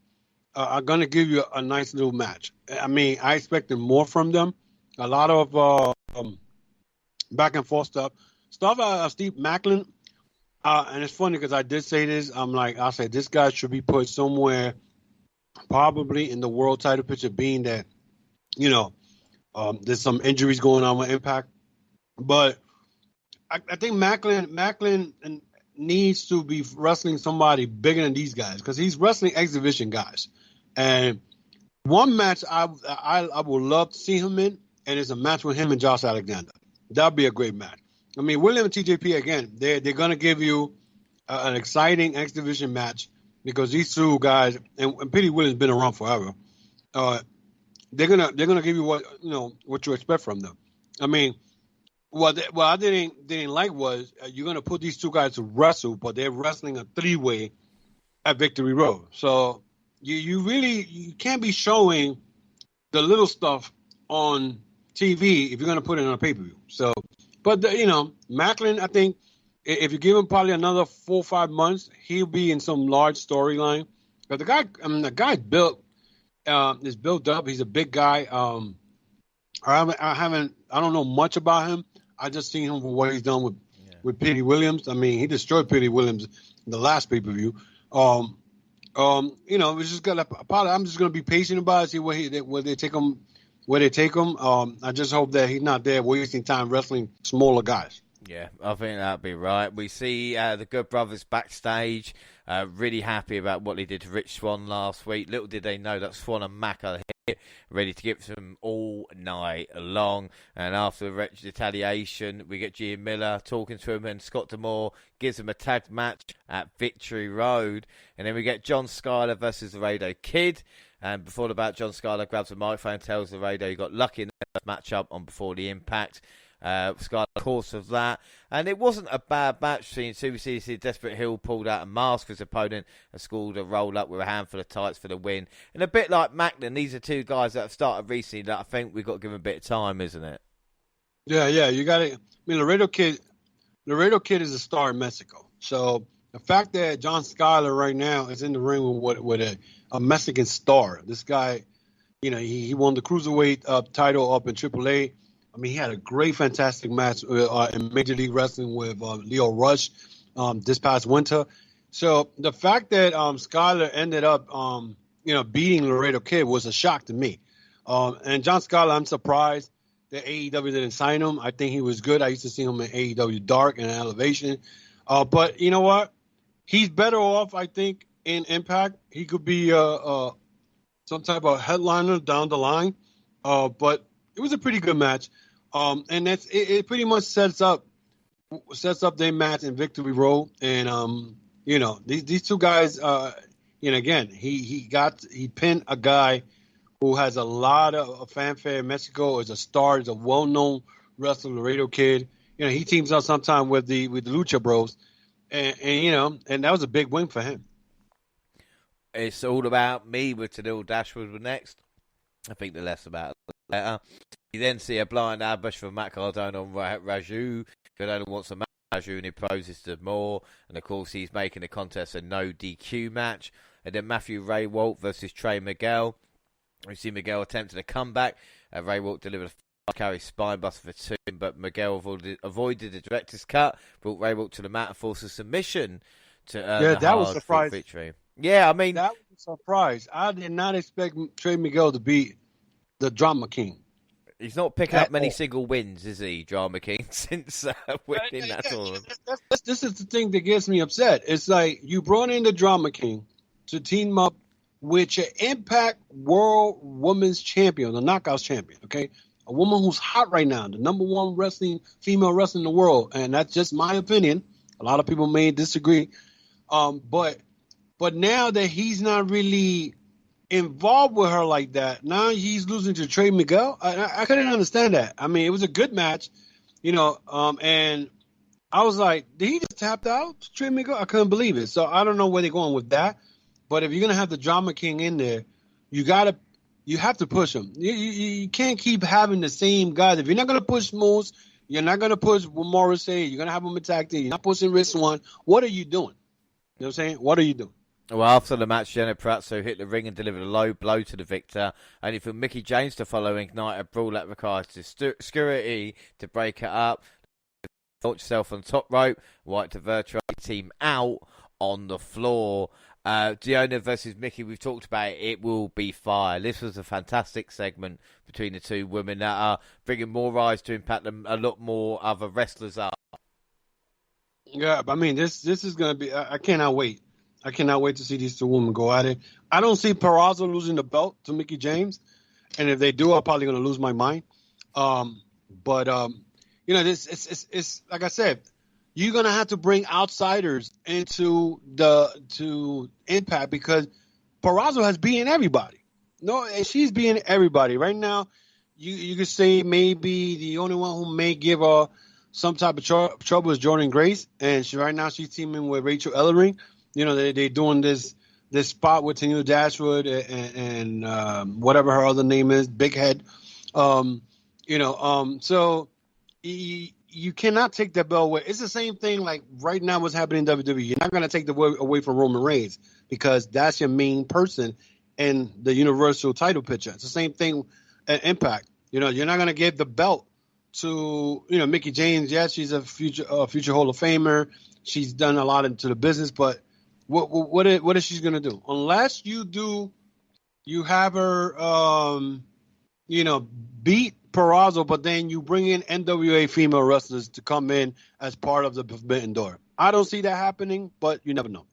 are going to give you a nice little match. I mean, I expected more from them. A lot of back and forth stuff Steve Matlin. And it's funny because I did say this. I said this guy should be put somewhere, probably in the world title picture, being that there's some injuries going on with Impact. But I think Matlin needs to be wrestling somebody bigger than these guys because he's wrestling exhibition guys. And one match I would love to see him in, and it's a match with him and Josh Alexander. That'd be a great match. I mean, William and TJP, again, they're going to give you an exciting X Division match because these two guys, and Petey Williams has been around forever, they're gonna give you what you expect from them. I mean, what I didn't like was you're going to put these two guys to wrestle, but they're wrestling a three-way at Victory Road. So you can't be showing the little stuff on TV if you're going to put it on a pay-per-view. So, but Matlin, I think if you give him probably another 4 or 5 months, he'll be in some large storyline. But the guy is built up. He's a big guy. I don't know much about him. I just seen him for what he's done with Petey Williams. I mean, he destroyed Petey Williams in the last pay-per-view. We just got I'm just gonna be patient about it, see where they take him. I just hope that he's not there wasting time wrestling smaller guys. Yeah, I think that'd be right. We see the Good Brothers backstage, really happy about what they did to Rich Swan last week. Little did they know that Swan and Mac are here, ready to give them all night long. And after the retaliation, we get G and Miller talking to him, and Scott D'Amore gives him a tag match at Victory Road. And then we get John Skyler versus the Radio Kid. And before the bout, John Skyler grabs a microphone, tells the radio he got lucky in the match-up on Before the Impact. Skyler, of course, of that. And it wasn't a bad match between two. We see Desperate Hill pulled out a mask for his opponent and scored a roll-up with a handful of tights for the win. And a bit like Matlin, these are two guys that have started recently that I think we've got to give them a bit of time, isn't it? Yeah, you got to. I mean, Laredo Kid is a star in Mexico. So the fact that John Skyler right now is in the ring with a Mexican star, this guy, he won the Cruiserweight title up in AAA. I mean, he had a great, fantastic match in Major League Wrestling with Leo Rush this past winter. So the fact that Skyler ended up, beating Laredo Kid was a shock to me. And John Skyler, I'm surprised that AEW didn't sign him. I think he was good. I used to see him in AEW Dark and Elevation. But you know what? He's better off, I think, in Impact. He could be some type of headliner down the line. But it was a pretty good match. And it pretty much sets up their match in Victory Road. And these two guys, again, he pinned a guy who has a lot of fanfare in Mexico, is a star, is a well-known wrestler, Laredo Kid. He teams up sometime with the Lucha Bros, and that was a big win for him. It's all about me with Tadil Dashwood next. I think the less about it, the better. You then see a blind ambush from Matt Cardone on Raju. Cardone wants a match, Raju, and he proposes to more. And of course, he's making the contest a no DQ match. And then Matthew Ray Walt versus Trey Miguel. We see Miguel attempted a comeback. Ray Walt delivered a carry spinebuster for 2, but Miguel avoided the director's cut, brought Ray Walt to the mat and forced a submission to earn that was a surprise victory. Yeah, I mean, that was a surprise. I did not expect Trey Miguel to be the Drama King. He's not picking up many single wins, is he, Drama King, since winning that tournament? This is the thing that gets me upset. It's like you brought in the Drama King to team up with your Impact World Women's Champion, the Knockouts Champion, okay? A woman who's hot right now, the number one female wrestler in the world, and that's just my opinion. A lot of people may disagree, but now that he's not really involved with her like that, now he's losing to Trey Miguel. I couldn't understand that. I mean, it was a good match, and I was like, did he just tap out Trey Miguel? I couldn't believe it. So I don't know where they're going with that. But if you're gonna have the Drama King in there, you have to push him. You can't keep having the same guys. If you're not gonna push Moose, you're not gonna push Morrissey. You're gonna have him attack team. You're not pushing Rick Swan. What are you doing? You know what I'm saying? What are you doing? Well, after the match, Jenna Pratso hit the ring and delivered a low blow to the victor, only for Mickie James to follow and ignite a brawl that requires security to break it up. Launch yourself on top rope, White to Virtua team out on the floor. Diona versus Mickie, we've talked about it. It will be fire. This was a fantastic segment between the two women that are bringing more eyes to Impact and a lot more other wrestlers up. Yeah, I mean, this is going to be, I cannot wait. I cannot wait to see these two women go at it. I don't see Peraza losing the belt to Mickie James. And if they do, I'm probably going to lose my mind. This it's like I said, you're going to have to bring outsiders into to Impact because Peraza has beaten everybody. No, and she's beating everybody. Right now, you could say maybe the only one who may give her some type of trouble is Jordan Grace. And right now she's teaming with Rachel Ellering. They're doing this spot with Tanu Dashwood and whatever her other name is, Big Head. So you cannot take that belt away. It's the same thing like right now what's happening in WWE. You're not going to take the away from Roman Reigns because that's your main person in the Universal title picture. It's the same thing at Impact. You're not going to give the belt to Mickie James. Yes, she's a future Hall of Famer. She's done a lot into the business, but what is she going to do? Unless you have her, beat Peraza, but then you bring in NWA female wrestlers to come in as part of the Forbidden Door. I don't see that happening, but you never know.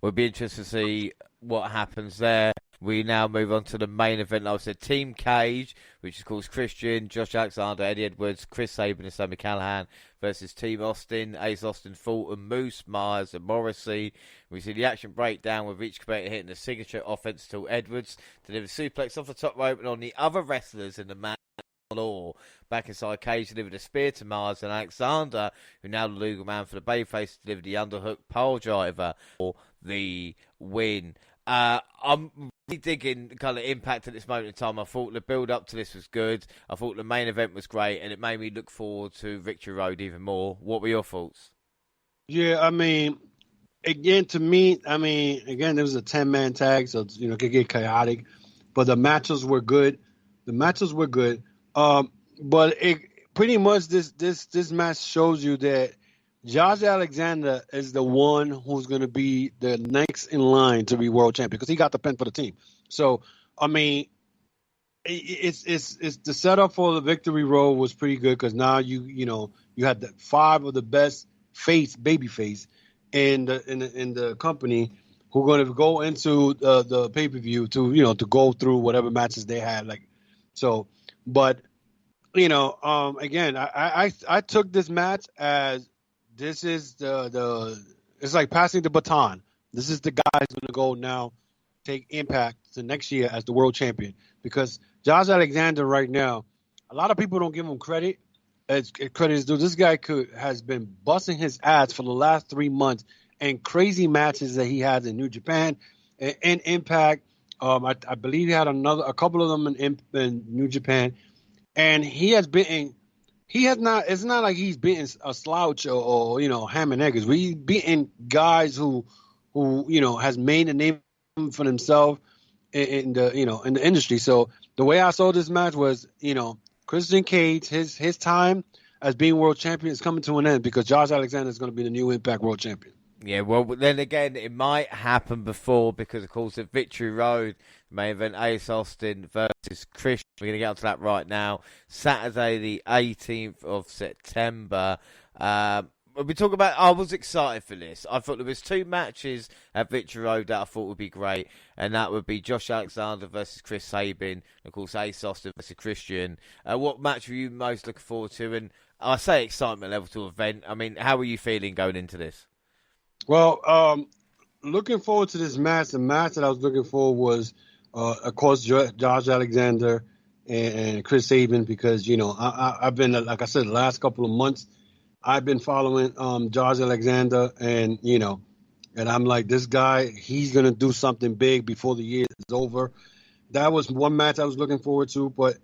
We'll be interested to see what happens there. We now move on to the main event. Like I said, Team Cage, which is called Christian, Josh Alexander, Eddie Edwards, Chris Sabin, and Sammy Callahan versus Team Austin, Ace Austin, Fulton, Moose, Myers, and Morrissey. We see the action breakdown with each competitor hitting the signature offense till Edwards delivers suplex off the top rope and on the other wrestlers in the match. Floor. Back inside Cage delivered a spear to Mars and Alexander, who now the legal man for the Bayface, delivered the underhook pole driver for the win. I'm really digging kind of Impact at this moment in time. I thought the build up to this was good. I thought the main event was great, and it made me look forward to Victory Road even more. What were your thoughts? Yeah, I mean, again, to me, there was a 10-man tag, so it could get chaotic, but the matches were good. But it pretty much this match shows you that Josh Alexander is the one who's going to be the next in line to be world champion because he got the pin for the team. So I mean, it's the setup for the Victory Road was pretty good because now you had the 5 of the best baby face in the company who are going to go into the pay-per-view to go through whatever matches they had. But again, I took this match as this is it's like passing the baton. This is the guy who's going to go now take Impact to next year as the world champion, because Josh Alexander right now, a lot of people don't give him credit. Credit is due. This guy has been busting his ass for the last 3 months and crazy matches that he has in New Japan and Impact. I believe he had a couple of them in New Japan, and it's not like he's beating a slouch or ham and eggs. He's beating guys who has made a name for himself in the industry. So the way I saw this match was, Christian Cage, his time as being world champion is coming to an end, because Josh Alexander is going to be the new Impact world champion. Yeah, well, then again, it might happen before, because, of course, at Victory Road, the main event, Ace Austin versus Chris. We're going to get onto that right now. Saturday, the 18th of September. We talk about, I was excited for this. I thought there was 2 matches at Victory Road that I thought would be great, and that would be Josh Alexander versus Chris Sabin, and of course Ace Austin versus Christian. What match were you most looking forward to? And I say excitement level to event. I mean, how were you feeling going into this? Well, looking forward to this match. The match that I was looking for was, of course, Josh Alexander and Chris Sabin, because I've been, like I said, the last couple of months, I've been following Josh Alexander, and I'm like, this guy, he's gonna do something big before the year is over. That was one match I was looking forward to, but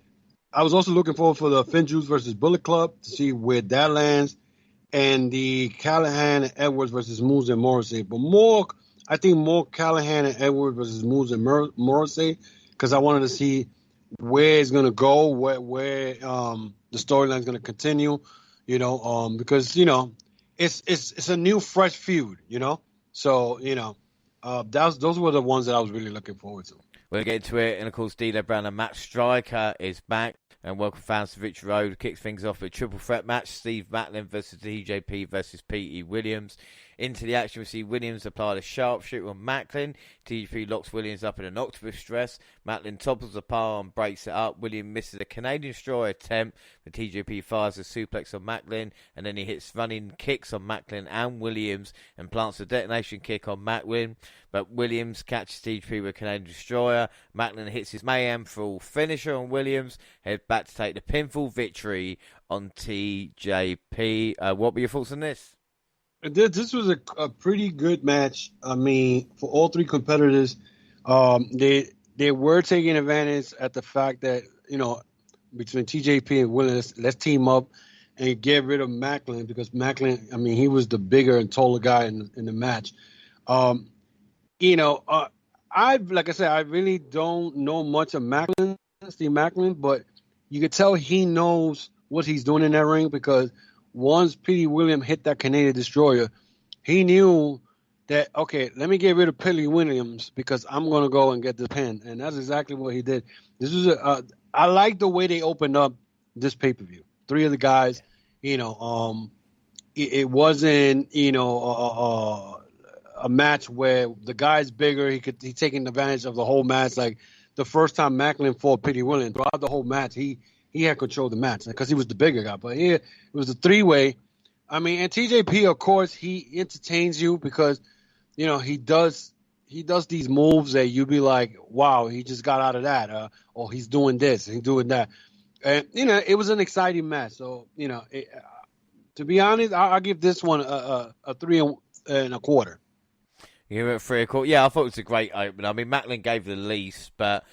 I was also looking forward for the Finjuice versus Bullet Club to see where that lands, and the Callahan and Edwards versus Moose and Morrissey. But I think more Callahan and Edwards versus Moose and Morrissey, because I wanted to see where it's gonna go, where the storyline is gonna continue. Because it's a new fresh feud. So those were the ones that I was really looking forward to. We'll get into it, and of course, D'Lo Brown and Matt Striker is back, and welcome fans to Victory Road. Kicks things off with a triple threat match: Steve Matlin versus TJP versus Petey Williams. Into the action, we see Williams apply the sharpshooter on Matlin. TJP locks Williams up in an octopus stress. Matlin topples the pile and breaks it up. Williams misses a Canadian Destroyer attempt, but TJP fires a suplex on Matlin, and then he hits running kicks on Matlin and Williams and plants a detonation kick on Matlin. But Williams catches TJP with a Canadian Destroyer. Matlin hits his mayhem full finisher on Williams. Head back to take the pinfall victory on TJP. What were your thoughts on this? This was a pretty good match. I mean, for all 3 competitors, they were taking advantage at the fact that, between TJP and Williams, let's team up and get rid of Matlin, because Matlin, I mean, he was the bigger and taller guy in the match. Like I said, I really don't know much of Steve Matlin, but you could tell he knows what he's doing in that ring, because once Petey Williams hit that Canadian Destroyer, he knew that, okay, let me get rid of Petey Williams because I'm going to go and get the pin. And that's exactly what he did. This was I like the way they opened up this pay-per-view. 3 of the guys, it wasn't, a match where the guy's bigger. He's taking advantage of the whole match. Like the first time Matlin fought Petey Williams, throughout the whole match, he had control of the match because he was the bigger guy. But here, it was a 3-way. I mean, and TJP, of course, he entertains you because, he does these moves that you'd be like, wow, he just got out of that. Or he's doing this, he's doing that. And, it was an exciting match. So, to be honest, I'll give this one a 3.25. You were at 3.25. Yeah, I thought it was a great opening. I mean, Matlin gave the least, but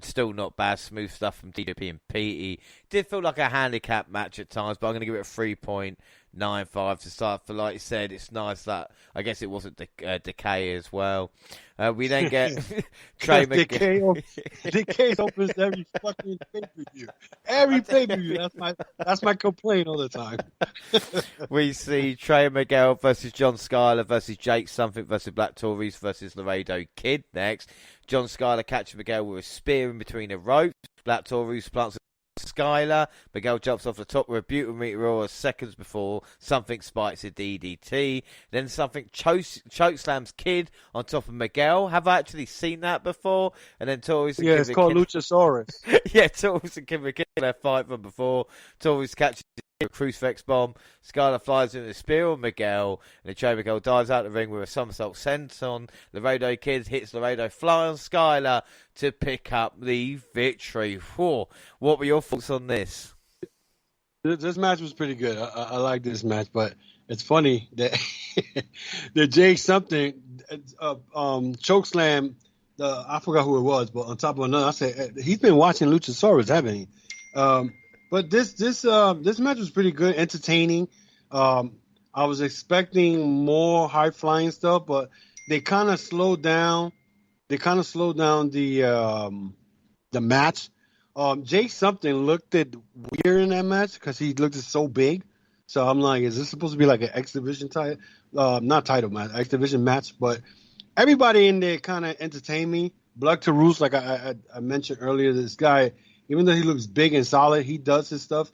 still not bad. Smooth stuff from TJP and Petey. Did feel like a handicap match at times, but I'm going to give it a 3.95 to start. For like you said, it's nice that I guess it wasn't Decay as well. We then get Trey Miguel. Decay opens every fucking pay-per-view. Every pay-per-view. That's my complaint all the time. We see Trey Miguel versus John Skyler versus Jake Something versus Black Tories versus Laredo Kid next. John Skyler catches Miguel with a spear in between the ropes. Black Tories plants Skylar. Miguel jumps off the top with a beautiful meteor seconds before something spikes a DDT. Then something chokeslams Kid on top of Miguel. Have I actually seen that before? And then Torres and it's called Luchasaurus. yeah, Torres and Kid McKinney their fight from before. Torres catches a crucifix bomb. Skylar flies into the spear on Miguel, and the Miguel dives out the ring with a somersault senton. Laredo Kid hits Laredo fly on Skylar to pick up the victory. Whoa. What were your thoughts on this? This match was pretty good. I like this match, but it's funny that the Jay something chokeslam. I forgot who it was, but on top of another, I said he's been watching Luchasaurus, haven't he? But this match was pretty good, entertaining. I was expecting more high flying stuff, but they kind of slowed down. They kind of slowed down the match. Jake something looked weird in that match because he looked so big. So I'm like, is this supposed to be like an X Division title? Not title match, X Division match. But everybody in there kind of entertained me. Black Taurus, like I mentioned earlier, this guy, even though he looks big and solid, he does his stuff.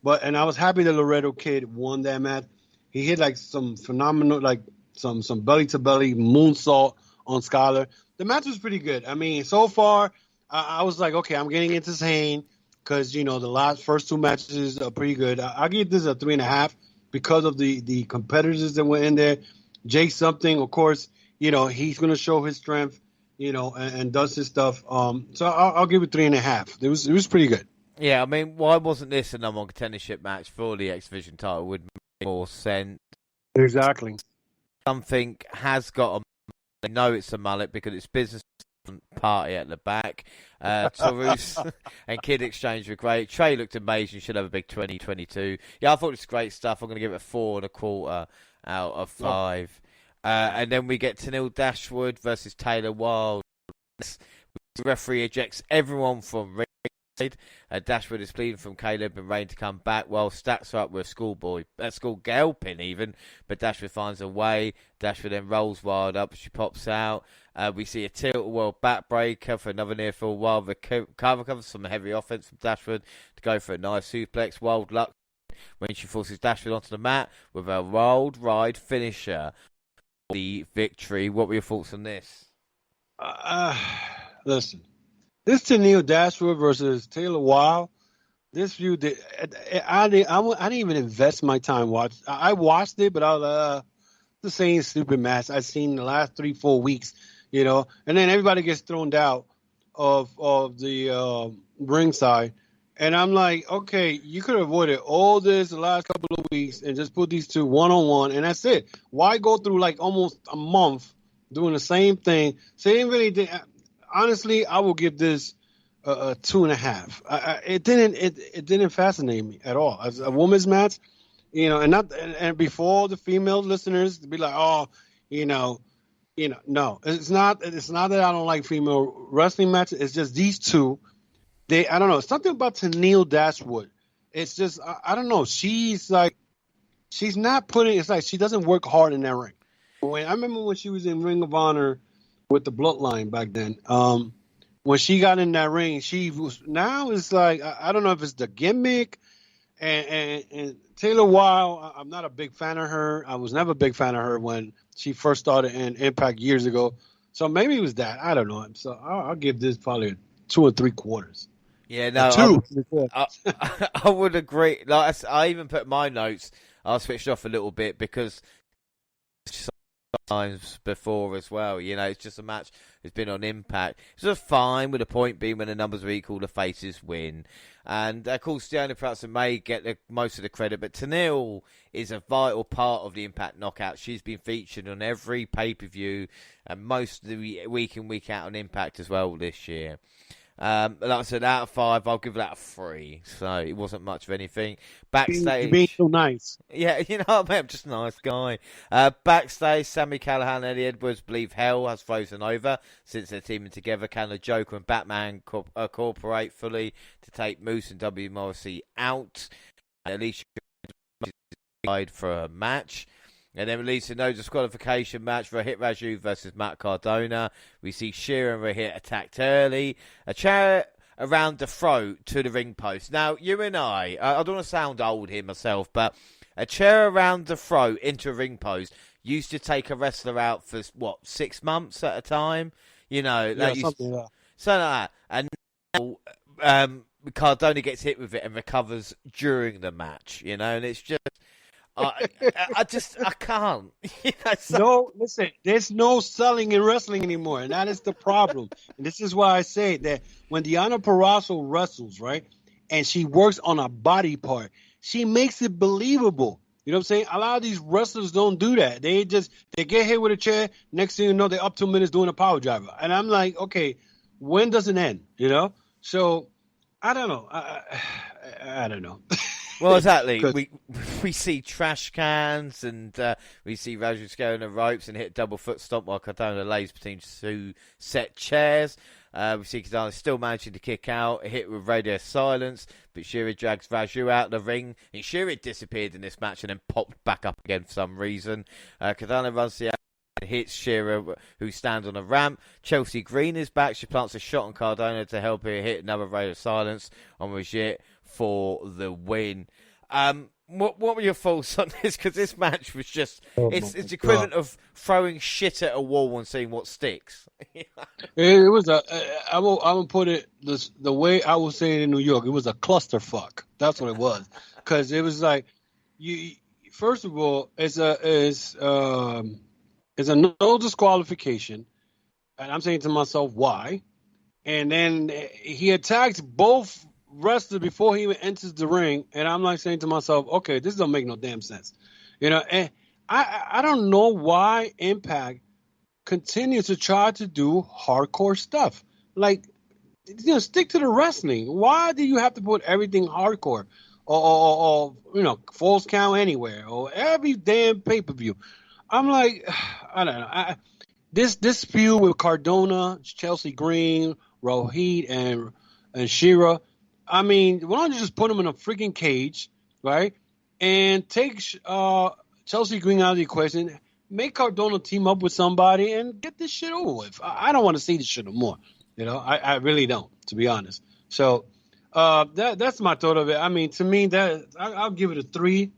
And I was happy that Laredo Kid won that match. He hit like some phenomenal, like some belly to belly moonsault on Skylar. The match was pretty good. I mean, so far, I was like, okay, I'm getting entertained because, the first two matches are pretty good. I'll give this a 3.5 because of the competitors that were in there. Jake something, of course, he's going to show his strength, and does his stuff. So I'll give it 3.5. It was pretty good. Yeah, I mean, why wasn't this a number one contendership match for the X Division title? Would make more sense. Exactly. Something has got they know it's a mullet because it's business party at the back. Taurus and Kid exchange were great. Trey looked amazing. Should have a big 2022. Yeah, I thought it was great stuff. I'm going to give it a 4.25 out of 5. And then we get Tenille Dashwood versus Taylor Wilde. The referee ejects everyone from ringside. Dashwood is pleading from Caleb and Rain to come back. While stacks are up with a schoolgirl pin even, but Dashwood finds a way. Dashwood then rolls Wilde up. She pops out. We see a tilt-a-world backbreaker for another near fall. Wilde covers some heavy offense from Dashwood to go for a nice suplex. Wilde luck when she forces Dashwood onto the mat with a rolled ride finisher. The victory. What were your thoughts on this? Listen, this Tenille Dashwood versus Taylor Wilde. This feud, I didn't even invest my time watching. I watched it, but I was the same stupid match I've seen the last 3-4 weeks, and then everybody gets thrown out of the ringside. And I'm like, okay, you could have avoided all this the last couple of weeks and just put these two one-on-one, and that's it. Why go through like almost a month doing the same thing? So they really did. Honestly, I will give this a 2.5. It didn't fascinate me at all as a women's match, and before the female listeners to be like, oh, no, it's not that I don't like female wrestling matches. It's just these two. I don't know, something about Tenille Dashwood. It's just, I don't know. She's not putting, it's like she doesn't work hard in that ring. I remember when she was in Ring of Honor with the Bloodline back then. When she got in that ring, now it's like, I don't know if it's the gimmick and Taylor Wilde, I'm not a big fan of her. I was never a big fan of her when she first started in Impact years ago. So maybe it was that. I don't know. So I'll give this probably a 2 3/4. Yeah, no, 2. I would agree. Like I even put my notes. I switched off a little bit because times before as well. It's just a match that's been on Impact. It's just fine with the point being when the numbers are equal, the faces win. And of course, Deanna Pratt may get most of the credit, but Tenille is a vital part of the Impact Knockout. She's been featured on every pay-per-view and most of the week in, week out on Impact as well this year. Like I said, out of 5, I'll give that a 3. So it wasn't much of anything. Backstage, you're being so nice. Yeah, I'm just a nice guy. Backstage, Sami Callahan and Eddie Edwards believe hell has frozen over since they're teaming together. Can the Joker and Batman cooperate fully to take Moose and W. Morrissey out? Alicia died for a match. And then released a no disqualification match for a Hit Raju versus Matt Cardona. We see Shearer and Rahit attacked early. A around the throat to the ring post. Now, you and I don't want to sound old here myself, but a chair around the throat into a ring post used to take a wrestler out for, 6 months at a time? You know, something like that. Something like that. And now, Cardone gets hit with it and recovers during the match, you know, and it's just... I can't. No, listen, there's no selling in wrestling anymore, and that is the problem. And this is why I say that when Deonna Purrazzo wrestles, right, and she works on a body part, she makes it believable. You know what I'm saying? A lot of these wrestlers don't do that. They get hit with a chair, next thing you know, they're up 2 minutes doing a power driver. And I'm like, okay, when does it end? You know? So, I don't know. I don't know. Well, exactly. We see trash cans and we see Rogers go on the ropes and hit a double foot stomp while Cardone lays between 2 set chairs. We see Cardone still managing to kick out, hit with radio silence, but Shearer drags Raju out of the ring. And Shearer disappeared in this match and then popped back up again for some reason. Cardone runs the and hits Shearer, who stands on a ramp. Chelsea Green is back. She plants a shot on Cardone to help her hit another radio silence on Rajit for the win. What were your thoughts on this? Because this match was just, it's equivalent of throwing shit at a wall and seeing what sticks. It was I will put it the way I would say it in New York. It was a clusterfuck. That's what it was. Because it was like, first of all, it's a no disqualification. And I'm saying to myself, why? And then he attacks both wrestler before he even enters the ring, and I'm like saying to myself, okay, this don't make no damn sense, you know. And I don't know why Impact continues to try to do hardcore stuff. Like, you know, stick to the wrestling. Why do you have to put everything hardcore or you know, falls count anywhere or every damn pay-per-view? I'm like, I don't know. This feud with Cardona, Chelsea Green, Rohit, and Shearer. I mean, why don't you just put him in a freaking cage, right? And take Chelsea Green out of the equation, make Cardona team up with somebody, and get this shit over with. I don't want to see this shit no more. You know, I really don't, to be honest. So that's my thought of it. I mean, to me, that I'll give it a 3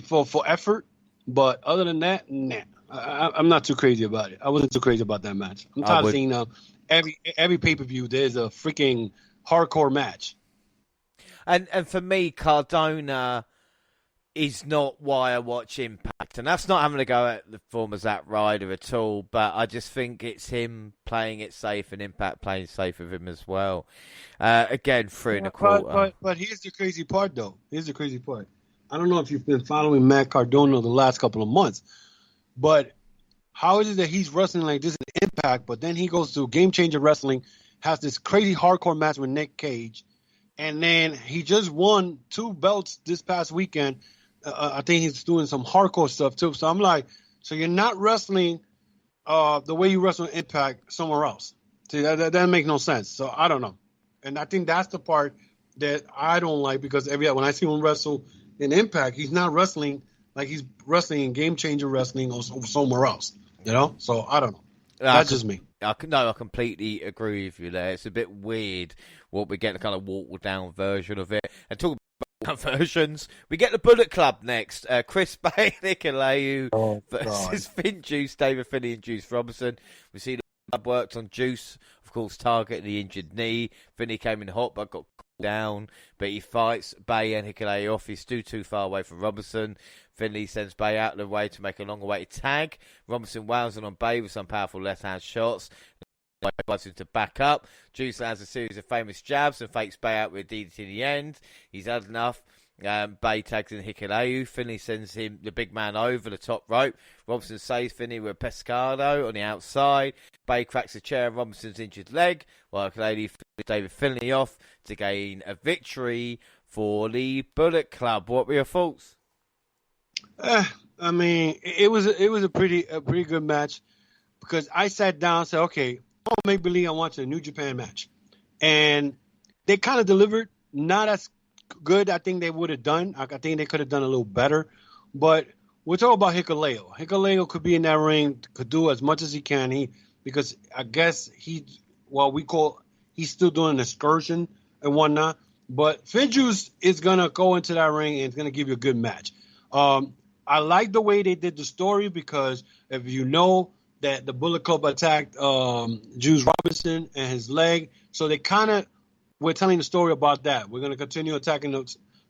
for effort. But other than that, nah. I'm not too crazy about it. I wasn't too crazy about that match. I'm tired of seeing every pay-per-view there's a freaking hardcore match. And for me, Cardona is not why I watch Impact. And that's not having to go at the former Zack Ryder at all, but I just think it's him playing it safe and Impact playing safe with him as well. Again, 3 1/4. But here's the crazy part, though. Here's the crazy part. I don't know if you've been following Matt Cardona the last couple of months, but how is it that he's wrestling like this in Impact, but then he goes to Game Changer Wrestling, has this crazy hardcore match with Nick Cage, and then he just won 2 belts this past weekend. I think he's doing some hardcore stuff too. So I'm like, so you're not wrestling the way you wrestle in Impact somewhere else. See, that doesn't make no sense. So I don't know. And I think that's the part that I don't like, because when I see him wrestle in Impact, he's not wrestling like he's wrestling in Game Changer Wrestling or somewhere else, you know? So I don't know. That's just me. I completely agree with you there. It's a bit weird what we get, the kind of watered down version of it. And talking about versions, we get the Bullet Club next. Chris Bay, Nicolao versus Finn Juice, David Finney and Juice Robinson. We see the club worked on Juice, of course, targeting the injured knee. Finney came in hot but got down, but he fights Bay and Hikuleo off. He's too far away from Robinson. Finley sends Bay out of the way to make a long-awaited tag. Robinson wows on Bay with some powerful left-hand shots. Invites him to back up. Juice lands a series of famous jabs and fakes Bay out with a DDT in the end. He's had enough. Bay tags in Hikuleo. Finley sends him, the big man, over the top rope. Robinson saves Finley with a pescado on the outside. Bay cracks a chair on Robinson's injured leg, while Hikuleo flips David Finley off to gain a victory for the Bullet Club. What were your thoughts? I mean, it was a pretty good match, because I sat down and said, okay, make believe I'm watching a New Japan match, and they kind of delivered. Not as good I think they would have done. I think they could have done a little better, but we're talking about Hikuleo. Hikuleo could be in that ring, could do as much as he can. Because I guess he's still doing an excursion and whatnot. But Finjuice is going to go into that ring and it's going to give you a good match. I like the way they did the story because if you know that the Bullet Club attacked Juice Robinson and his leg, so they kind of we're telling the story about that. We're going to continue attacking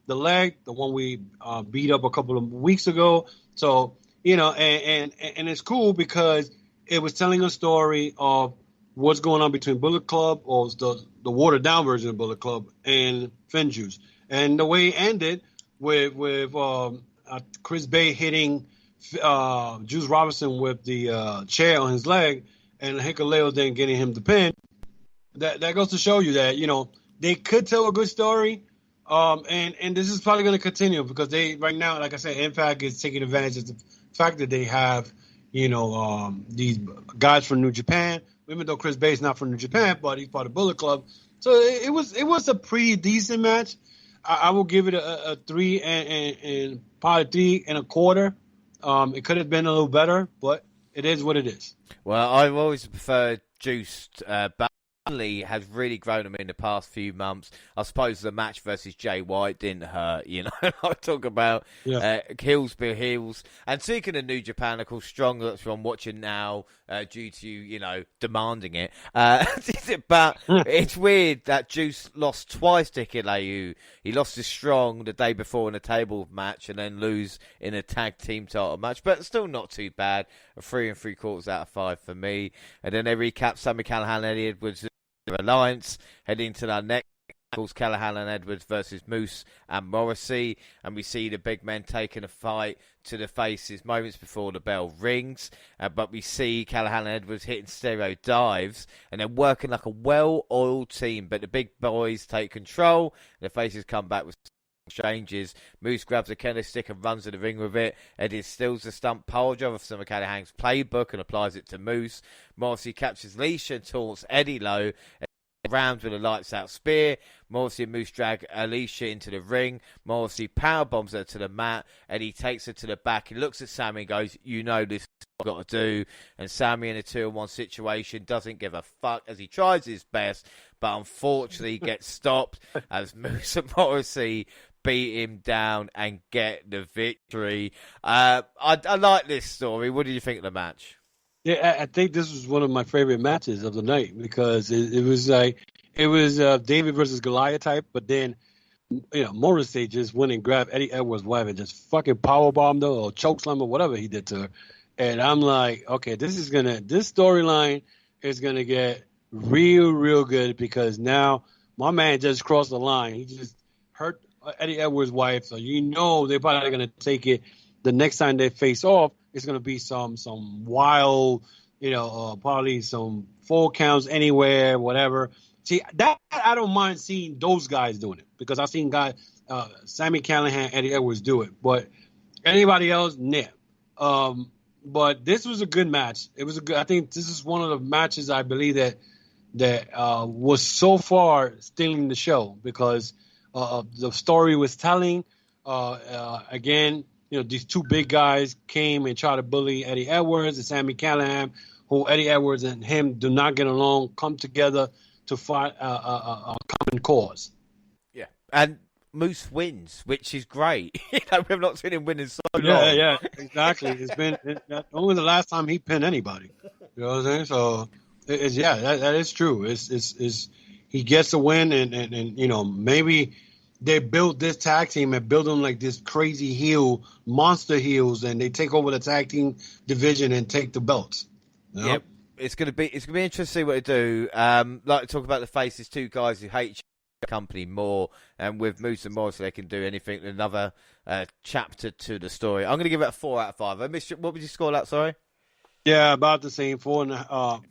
the leg, the one we beat up a couple of weeks ago. So, you know, and it's cool because it was telling a story of what's going on between Bullet Club or the watered down version of Bullet Club and Finjuice. And the way it ended with Chris Bay hitting Juice Robinson with the chair on his leg and Hikuleo then getting him the pin, that goes to show you that, you know, they could tell a good story. And this is probably going to continue because they right now, like I said, Impact is taking advantage of the fact that they have, you know, these guys from New Japan, even though Chris Bay is not from New Japan, but he's part of Bullet Club. So it was a pretty decent match. I will give it a 3 and probably 3 1/4. It could have been a little better, but it is what it is. Well, I've always preferred Juiced. Burnley has really grown him in the past few months. I suppose the match versus Jay White didn't hurt, you know. I talk about heels be heels. And speaking of New Japan, of course, Strong, that's what I'm watching now due to, you know, demanding it. But it's weird that Juice lost twice to Hikuleo. He lost to Strong the day before in a table match and then lose in a tag team title match. But still not too bad. A 3 3/4 out of 5 for me. And then they recap Sammy Callahan and Eddie Edwards Alliance heading to our next Callahan and Edwards versus Moose and Morrissey, and we see the big men taking a fight to the faces moments before the bell rings, but we see Callahan and Edwards hitting stereo dives and then working like a well-oiled team, but the big boys take control, the faces come back with exchanges. Moose grabs a kendo stick and runs to the ring with it. Eddie steals the stunt pole driver from Callahan's playbook and applies it to Moose. Morrissey captures Leisha and taunts Eddie low. Rams with a lights out spear. Morrissey and Moose drag Alicia into the ring. Morrissey power bombs her to the mat. Eddie takes her to the back. He looks at Sammy and goes, "You know this is what I've got to do." And Sammy in a 2-on-1 situation doesn't give a fuck as he tries his best, but unfortunately gets stopped as Moose and Morrissey beat him down and get the victory. I like this story. What do you think of the match? Yeah, I think this was one of my favorite matches of the night because it was like David versus Goliath type, but then Morrissey just went and grabbed Eddie Edwards' wife and just fucking powerbombed her or chokeslam or whatever he did to her. And I'm like, okay, this storyline is gonna get real good because now my man just crossed the line. He just hurt Eddie Edwards' wife, so they're probably gonna take it. The next time they face off, it's gonna be some wild, probably some 4 counts anywhere, whatever. See, that I don't mind seeing those guys doing it because I've seen guys, Sammy Callahan, Eddie Edwards do it, but anybody else, nah. But this was a good match. It was I think this is one of the matches I believe that was so far stealing the show because the story was telling. Again, these 2 big guys came and tried to bully Eddie Edwards and Sammy Callahan, who Eddie Edwards and him do not get along, come together to fight a common cause. Yeah, and Moose wins, which is great. We've not seen him win in so long. Yeah, exactly. It's been only the last time he pinned anybody. You know what I'm saying? So, that is true. It's he gets a win, and maybe they built this tag team and build them like this crazy monster heels, and they take over the tag team division and take the belts. Yep. It's gonna be interesting to see what they do. Like to talk about the faces, 2 guys who hate the company more, and with Moose and Morrissey they can do anything. Another chapter to the story. I'm gonna give it a 4 out of 5. I missed you. What would you score that? Sorry. Yeah, about the same 4.5,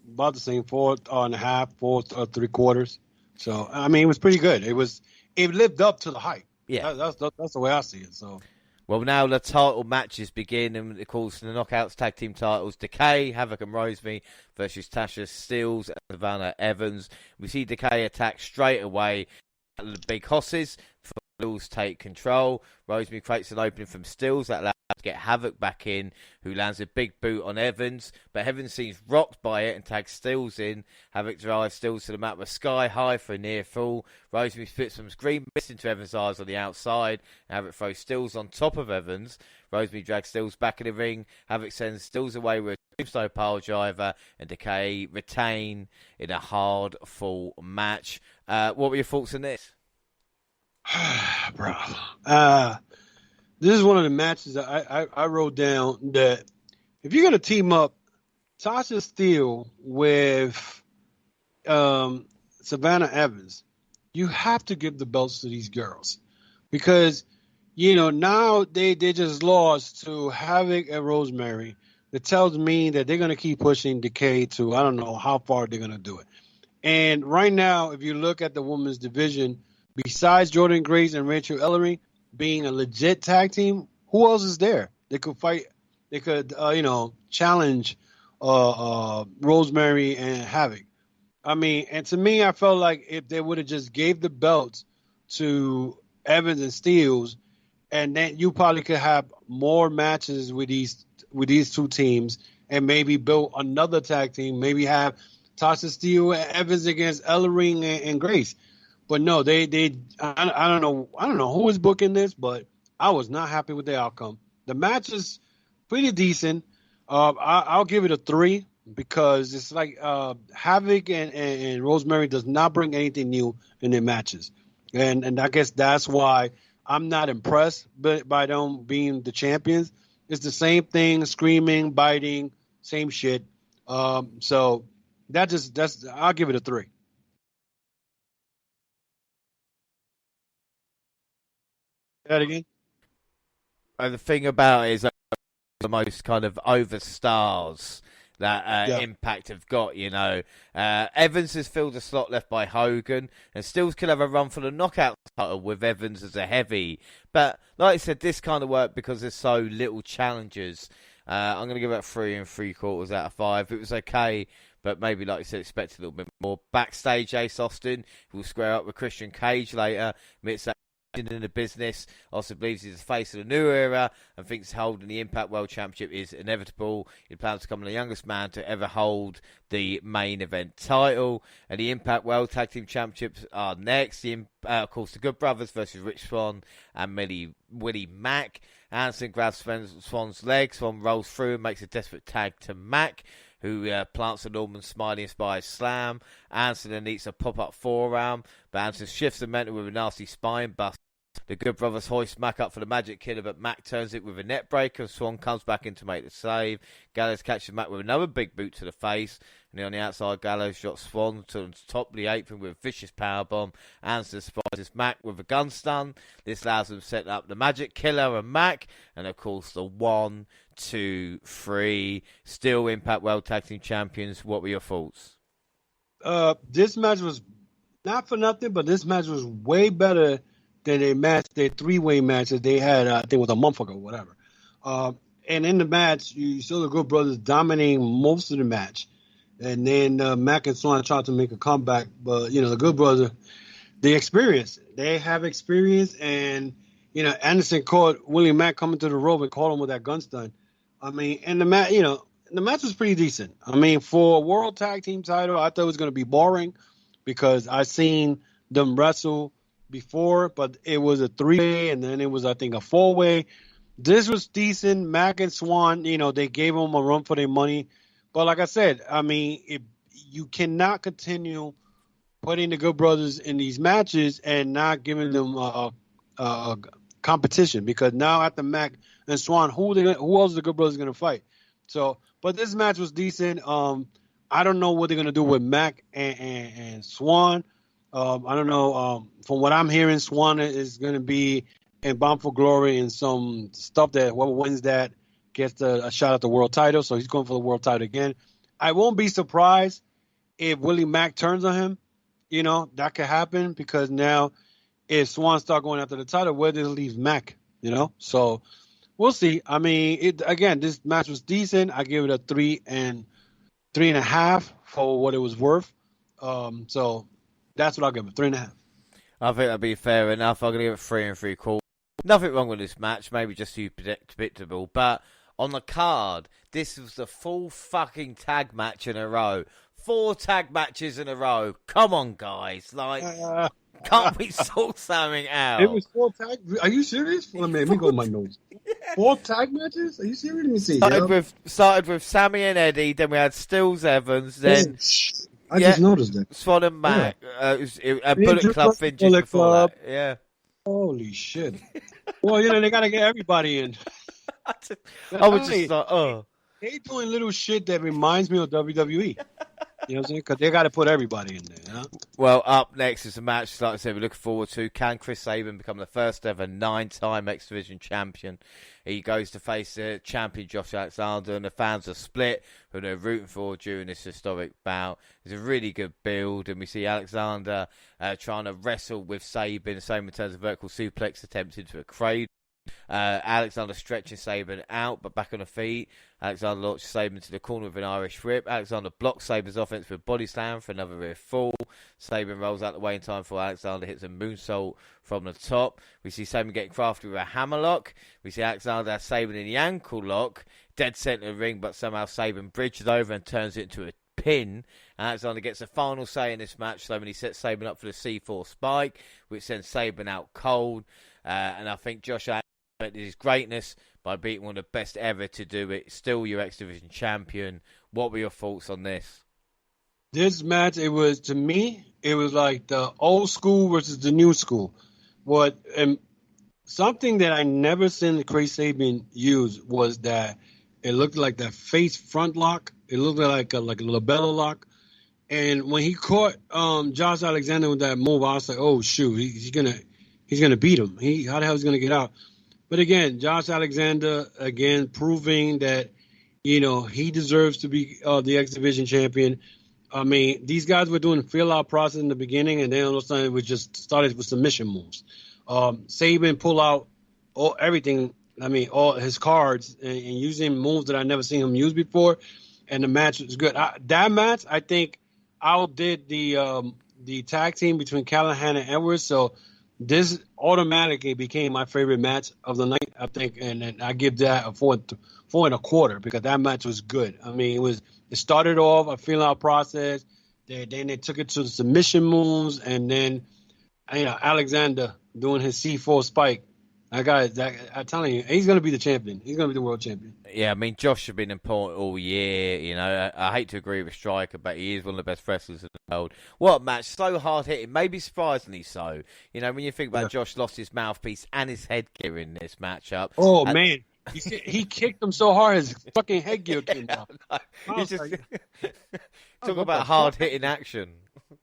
4 3/4. So I mean, it was pretty good. It lived up to the hype. Yeah, that's the way I see it. So. Well, now the title matches begin, and of course the Knockouts tag team titles: Decay, Havoc and Rosemary versus Tasha Steelz and Savannah Evans. We see Decay attack straight away at the big hosses for Stills take control. Rosemary creates an opening from Stills that allows to get Havoc back in, who lands a big boot on Evans, but Evans seems rocked by it and tags Stills in. Havoc drives Stills to the mat with Sky High for a near fall. Rosemary splits from screen, missed into Evans' eyes on the outside. Havoc throws Stills on top of Evans. Rosemary drags Stills back in the ring. Havoc sends Stills away with a tombstone pile driver, and Decay retain in a hard fall match. What were your thoughts on this? Bro, this is one of the matches that I wrote down that if you're going to team up Tasha Steele with Savannah Evans, you have to give the belts to these girls because, now they just lost to Havoc and Rosemary. That tells me that they're going to keep pushing Decay to, I don't know how far they're going to do it. And right now, if you look at the women's division, besides Jordan Grace and Rachel Ellery being a legit tag team, who else is there? They could fight. They could, challenge Rosemary and Havoc. I mean, and to me, I felt like if they would have just gave the belts to Evans and Steels, and then you probably could have more matches with these two teams, and maybe build another tag team. Maybe have Tasha Steele and Evans against Ellery and Grace. But no, I don't know who was booking this, but I was not happy with the outcome. The match is pretty decent. I'll give it a 3 because it's like Havoc and Rosemary does not bring anything new in their matches, and I guess that's why I'm not impressed by them being the champions. It's the same thing, screaming, biting, same shit. So I'll give it a 3. That again? And the thing about it is the most kind of over stars that Impact have got, Evans has filled a slot left by Hogan, and Stills could have a run for the knockout title with Evans as a heavy. But like I said, this kind of worked because there's so little challenges. I'm going to give it 3 3/4 out of 5. It was okay, but maybe, like you said, expect a little bit more. Backstage, Ace Austin will square up with Christian Cage later, admits that in the business, also believes he's the face of the new era and thinks holding the Impact World Championship is inevitable. He plans to become the youngest man to ever hold the main event title, and the Impact World Tag Team Championships are next. Of course, the Good Brothers versus Rich Swan and Willie Mack. Anderson grabs Swan's leg. Swan rolls through and makes a desperate tag to Mack, who plants a Norman Smiley-inspired slam. Anderson then eats a pop-up forearm, but Anderson shifts the momentum with a nasty spine bust. The Good Brothers hoist Mack up for the Magic Killer, but Mack turns it with a net breaker. Swan comes back in to make the save. Gallows catches Mack with another big boot to the face. And on the outside, Gallows drops Swan to the top of the apron with a vicious powerbomb. Anderson surprises Mack with a gun stun. This allows them to set up the Magic Killer and Mack. And of course, the 1, 2, 3. Still Impact World Tag Team Champions. What were your thoughts? This match was not for nothing, but this match was way better than their 3-way match that they had, I think it was a month ago, whatever. And in the match, you saw the Good Brothers dominating most of the match. And then Mack and Swan tried to make a comeback. But, the Good Brothers, they have experience. And, Anderson caught William Mack coming to the rope and caught him with that gun stun. I mean, and the match was pretty decent. I mean, for a World Tag Team title, I thought it was going to be boring because I seen them wrestle before, but it was a 3-way, and then it was, I think, a 4-way. This was decent. Mack and Swan, they gave them a run for their money. But like I said, I mean, you cannot continue putting the Good Brothers in these matches and not giving them a competition, because now after Mack and Swan, who else is the Good Brothers going to fight? So, but this match was decent. I don't know what they're going to do with Mack and Swan. I don't know. From what I'm hearing, Swan is going to be in Bound for Glory and some stuff that whoever wins that gets a shot at the world title. So he's going for the world title again. I won't be surprised if Willie Mack turns on him. That could happen, because now if Swan start going after the title, where does it leave Mack? So we'll see. I mean, this match was decent. I give it a 3 and 3.5 for what it was worth. So that's what I'll give it, 3.5. I think that'd be fair enough. I'm going to give it 3 3/4. Nothing wrong with this match, maybe just too predictable. But on the card, this was the full fucking tag match in a row. 4 tag matches in a row. Come on, guys. Like, can't we sort something out? It was 4 tag. Are you serious? Well, man, let me go with my notes. 4 tag matches? Are you serious? Let me see. Started with Sammy and Eddie, then we had Stills Evans, then I just noticed that. Swan and Mac, Bullet Club finished before that. Yeah. Holy shit. Well, they got to get everybody in. I was just like, oh. They doing little shit that reminds me of WWE. You know what I'm saying? Because they got to put everybody in there. Huh? Well, up next is a match, like I said, we're looking forward to. Can Chris Sabin become the first ever 9-time X Division champion? He goes to face the champion Josh Alexander, and the fans are split who they're rooting for during this historic bout. It's a really good build, and we see Alexander trying to wrestle with Sabin, same in terms of vertical suplex attempts into a cradle. Alexander stretching Sabin out, but back on the feet. Alexander launches Sabin to the corner with an Irish whip. Alexander blocks Sabin's offense with a body slam for another rear fall. Sabin rolls out the way in time for Alexander hits a moonsault from the top. We see Sabin getting crafty with a hammerlock. We see Alexander has Sabin in the ankle lock, dead center of the ring, but somehow Sabin bridges over and turns it into a pin. Alexander gets a final say in this match, so when he sets Sabin up for the C4 spike, which sends Sabin out cold. And I think Josh Alexander his greatness by beating one of the best ever to do it. Still your X Division champion. What were your thoughts on this? This match, to me, it was like the old school versus the new school. Something that I never seen Chris Sabin use was that it looked like that face front lock. It looked like a labella lock. And when he caught Josh Alexander with that move, I was like, oh shoot, he's gonna beat him. How the hell is he gonna get out? But again, Josh Alexander, proving that, he deserves to be the X Division champion. I mean, these guys were doing a feel-out process in the beginning, and then all of a sudden we just started with submission moves. Sabin pull out everything, all his cards, and using moves that I never seen him use before, and the match was good. That match, I think, outdid the tag team between Callahan and Edwards, so this automatically became my favorite match of the night, I think, and I give that a 4 4.25 because that match was good. I mean, it started off a feel-out process, then they took it to the submission moves, and then Alexander doing his C4 spike. I'm telling you, he's going to be the champion. He's going to be the world champion. Yeah, I mean, Josh has been important all year. I hate to agree with Striker, but he is one of the best wrestlers in the world. What a match. So hard-hitting, maybe surprisingly so. When you think about Josh lost his mouthpiece and his headgear in this matchup. Oh, man. He kicked him so hard his fucking headgear came off. Talk about hard-hitting action.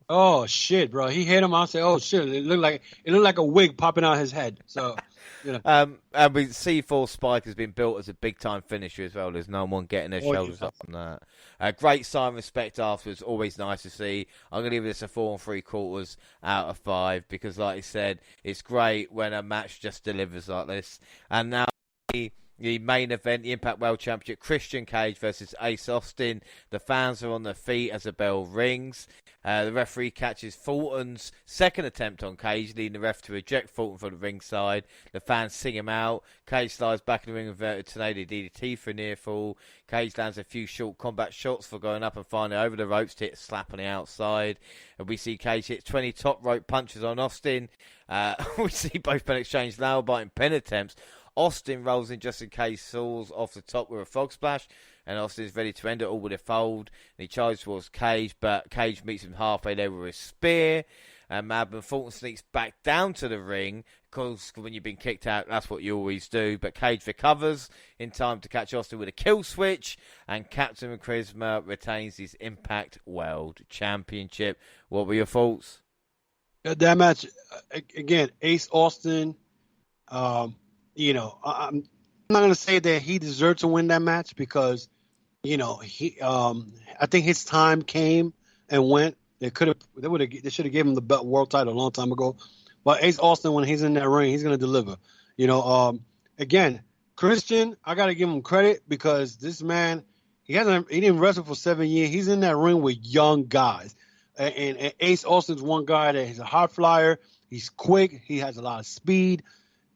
Oh, shit, bro. He hit him. I said, oh, shit. It looked like a wig popping out his head. So... And with C4 Spike has been built as a big time finisher as well. There's no one getting their shoulders up from that. Great sign of respect afterwards. Always nice to see. I'm going to give this a 4 3/4 out of 5 because, like I said, it's great when a match just delivers like this. And now the main event, the Impact World Championship, Christian Cage versus Ace Austin. The fans are on their feet as the bell rings. The referee catches Fulton's second attempt on Cage, leading the ref to eject Fulton from the ringside. The fans sing him out. Cage slides back in the ring with inverted tornado DDT for a near fall. Cage lands a few short combat shots for going up and finally over the ropes to hit a slap on the outside. And we see Cage hit 20 top rope punches on Austin. We see both men exchange nail biting pin attempts. Austin rolls in just in case falls off the top with a frog splash, and Austin's ready to end it all with a fold. And he charges towards Cage, but Cage meets him halfway there with a spear. And Matlin Fulton sneaks back down to the ring, because when you've been kicked out, that's what you always do. But Cage recovers in time to catch Austin with a kill switch, and Captain Charisma retains his Impact World Championship. What were your thoughts? That match, again, Ace Austin, I'm not going to say that he deserved to win that match because, I think his time came and went. They should have given him the world title a long time ago. But Ace Austin, when he's in that ring, he's going to deliver. Again, Christian, I got to give him credit because this man, he didn't wrestle for 7 years. He's in that ring with young guys. And Ace Austin's one guy that he's a high flyer. He's quick. He has a lot of speed.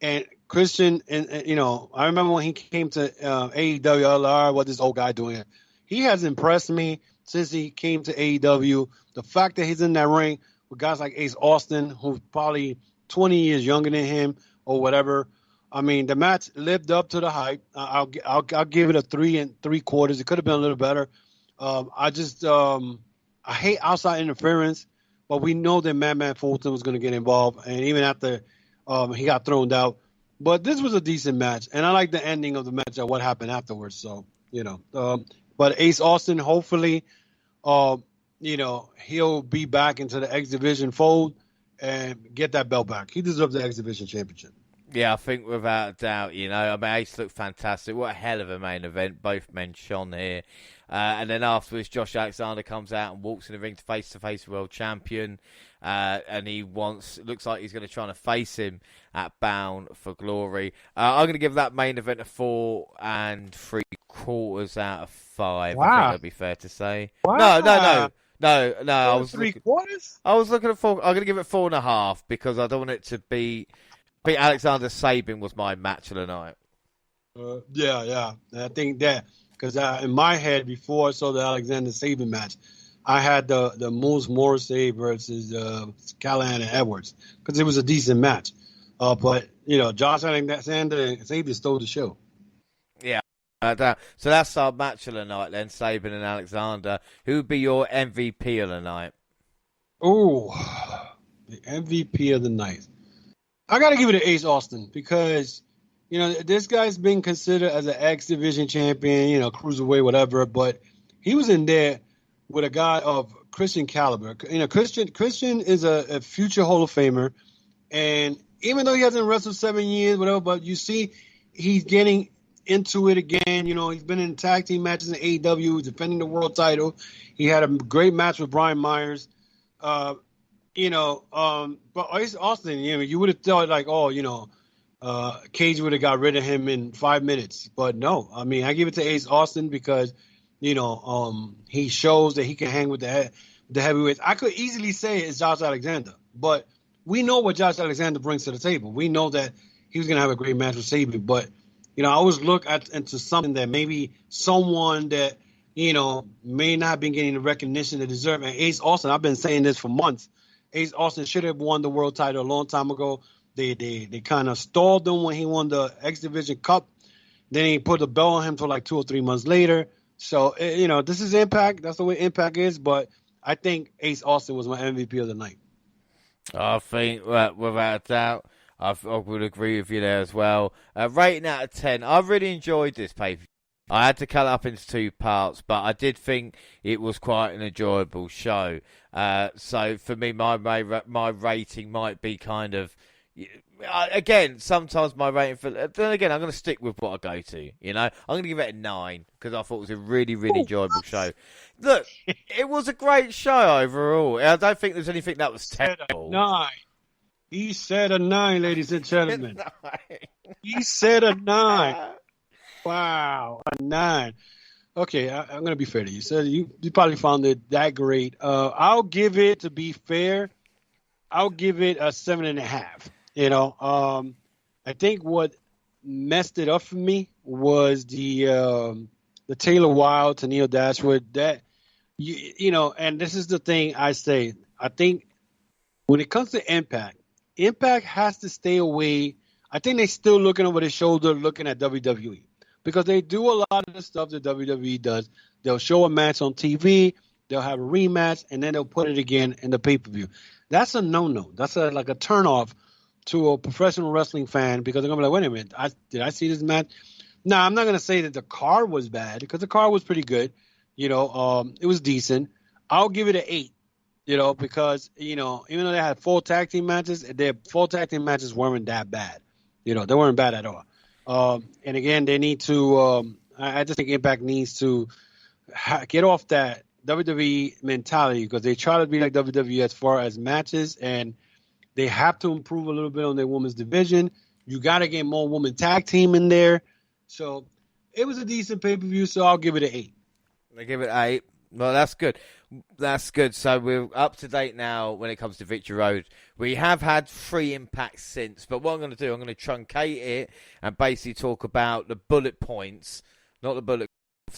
And Christian, and you know, I remember when he came to AEW, LR, what this old guy doing? He has impressed me since he came to AEW. The fact that he's in that ring with guys like Ace Austin, who's probably 20 years younger than him or whatever. I mean, the match lived up to the hype. I'll give it a 3 3/4. It could have been a little better. I hate outside interference, but we know that Madman Fulton was going to get involved, and even after he got thrown out. But this was a decent match, and I like the ending of the match and what happened afterwards. So, you know, but Ace Austin, hopefully, you know, he'll be back into the X Division fold and get that belt back. He deserves the X Division championship. Yeah, I think without a doubt, you know, I mean, Ace looked fantastic. What a hell of a main event. Both men shone here. And then afterwards, Josh Alexander comes out and walks in the ring face-to-face world champion. And he looks like he's going to try and face him at Bound for Glory. I'm going to give that main event a 4 3/4 out of 5. Wow. I think that'd be fair to say. Wow. No. I was 3/4? I was looking at 4. I'm going to give it 4.5 because I don't want it to be. Alexander Sabin was my match of the night. Yeah. I think that because in my head before I saw the Alexander Sabin match, I had the Moose Morrissey versus Callahan and Edwards because it was a decent match. But you know, Josh Alexander and Sabin stole the show. Yeah. So that's our match of the night then, Sabin and Alexander. Who would be your MVP of the night? Oh, the MVP of the night. I got to give it to Ace Austin because, you know, this guy's been considered as an X Division champion, you know, cruiserweight, whatever. But he was in there with a guy of Christian caliber. You know, Christian is a future Hall of Famer. And even though he hasn't wrestled 7 years, whatever, but you see he's getting into it again. You know, he's been in tag team matches in AEW, defending the world title. He had a great match with Brian Myers. You know, but Ace Austin, you know, you would have thought like, oh, you know, Cage would have got rid of him in 5 minutes. But no, I mean, I give it to Ace Austin because, you know, he shows that he can hang with the heavyweights. I could easily say it's Josh Alexander, but we know what Josh Alexander brings to the table. We know that he was going to have a great match with Sabin. But, you know, I always look into something that maybe someone that, you know, may not have been getting the recognition they deserve. And Ace Austin, I've been saying this for months. Ace Austin should have won the world title a long time ago. They kind of stalled him when he won the X Division Cup. Then he put the belt on him for like 2 or 3 months later. So, you know, this is Impact. That's the way Impact is. But I think Ace Austin was my MVP of the night. I think, without a doubt, I would agree with you there as well. Rating out of 10, I really enjoyed this pay-per-view. I had to cut it up into 2 parts, but I did think it was quite an enjoyable show. So for me, my rating might be kind of, again, sometimes my rating for, then again, I'm going to stick with what I go to, you know. I'm going to give it a 9 because I thought it was a really, really enjoyable show. Look, it was a great show overall. I don't think there's anything that was terrible. 9. He said a 9, ladies and gentlemen. He said a 9. Wow, a 9. Okay, I'm going to be fair to you. So you probably found it that great. I'll give it, to be fair, I'll give it a 7.5. You know, I think what messed it up for me was the Taylor Wilde to Neil Dashwood. That you know, and this is the thing I say. I think when it comes to Impact has to stay away. I think they're still looking over their shoulder, looking at WWE. Because they do a lot of the stuff that WWE does. They'll show a match on TV, they'll have a rematch, and then they'll put it again in the pay-per-view. That's a no-no. That's like a turn-off to a professional wrestling fan because they're going to be like, wait a minute, did I see this match? No, I'm not going to say that the card was bad because the card was pretty good. You know, it was decent. I'll give it an 8, you know, because, you know, even though they had 4 tag team matches, their 4 tag team matches weren't that bad. You know, they weren't bad at all. And again, they need to. I just think Impact needs to get off that WWE mentality because they try to be like WWE as far as matches, and they have to improve a little bit on their women's division. You got to get more women tag team in there. So it was a decent pay-per-view. So I'll give it an 8. I give it 8. Well, that's good. That's good. So we're up to date now when it comes to Victory Road. We have had 3 impacts since, but what I'm going to do, I'm going to truncate it and basically talk about the bullet points, not the bullet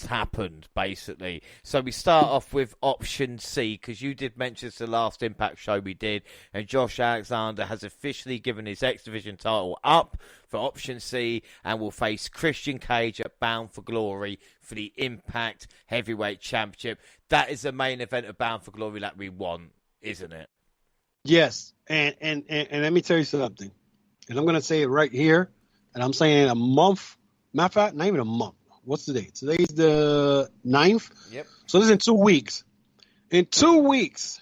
happened, basically. So we start off with option C, because you did mention it's the last Impact show we did, and Josh Alexander has officially given his X Division title up for option C and will face Christian Cage at Bound for Glory for the Impact Heavyweight Championship. That is the main event of Bound for Glory that we want, isn't it? Yes, and let me tell you something, and I'm going to say it right here, and I'm saying a month, matter of fact, not even a month. What's the date? Today's the 9th. Yep. So this is in 2 weeks. In 2 weeks,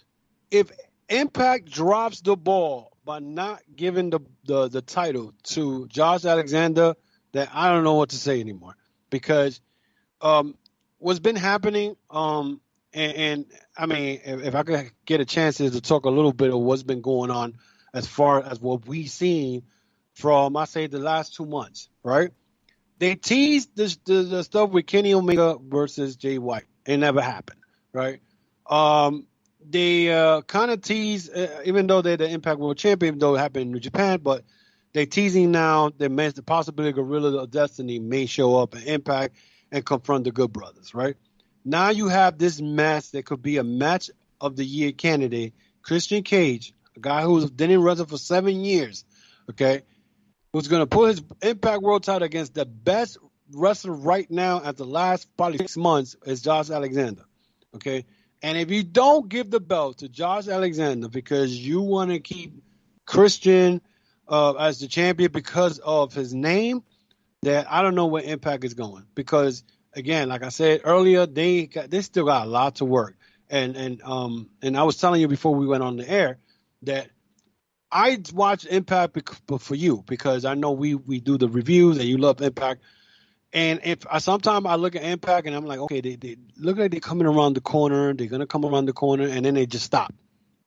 if Impact drops the ball by not giving the title to Josh Alexander, then I don't know what to say anymore. Because what's been happening, and I mean, if I could get a chance to talk a little bit of what's been going on as far as what we've seen from, I say, the last 2 months, right? They teased the stuff with Kenny Omega versus Jay White. It never happened, right? They kind of teased, even though they're the Impact World Champion, though it happened in New Japan, but they're teasing now the possibility Gorilla of Destiny may show up at Impact and confront the Good Brothers, right? Now you have this match that could be a match of the year candidate, Christian Cage, a guy who's been in wrestling for 7 years, okay? Who's going to put his Impact World title against the best wrestler right now at the last probably 6 months is Josh Alexander, okay? And if you don't give the belt to Josh Alexander because you want to keep Christian as the champion because of his name, then I don't know where Impact is going. Because, again, like I said earlier, they still got a lot to work. And I was telling you before we went on the air that I watch Impact for you because I know we do the reviews and you love Impact. And if sometimes I look at Impact and I'm like, okay, they look like they're coming around the corner. They're going to come around the corner and then they just stop,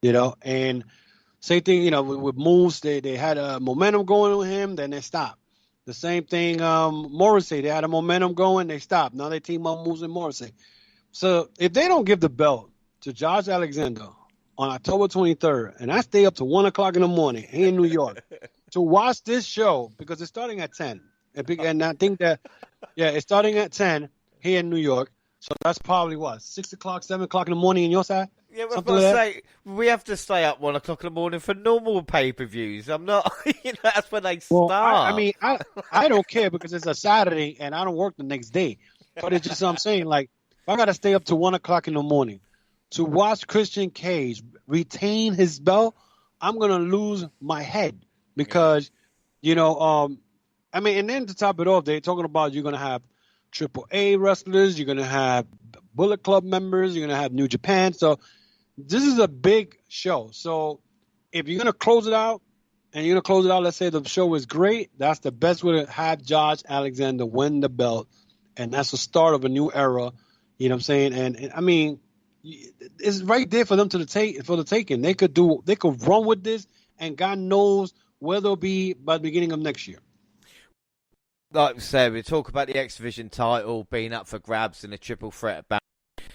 you know. And same thing, you know, with Moose, they had a momentum going with him, then they stop. The same thing, Morrissey, they had a momentum going, they stopped. Now they team up Moose and Morrissey. So if they don't give the belt to Josh Alexander on October 23rd, and I stay up to 1 o'clock in the morning here in New York to watch this show because it's starting at 10. And I think that, yeah, it's starting at 10 here in New York. So that's probably what, 6 o'clock, 7 o'clock in the morning in your side? Yeah, but we have to stay up 1 o'clock in the morning for normal pay-per-views. I'm not, you know, that's when they start. I mean, I don't care because it's a Saturday and I don't work the next day. But it's just, I'm saying, like, if I got to stay up to 1 o'clock in the morning to watch Christian Cage retain his belt, I'm going to lose my head because, you know, I mean, and then to top it off, they're talking about you're going to have AAA wrestlers, you're going to have Bullet Club members, you're going to have New Japan. So this is a big show. So if you're going to close it out, and you're going to close it out, let's say the show is great, that's the best way to have Josh Alexander win the belt. And that's the start of a new era. You know what I'm saying? And I mean, it's right there for them for the taking. They could run with this, and God knows where they'll be by the beginning of next year. Like we said, we talk about the X Division title being up for grabs in a triple threat bout.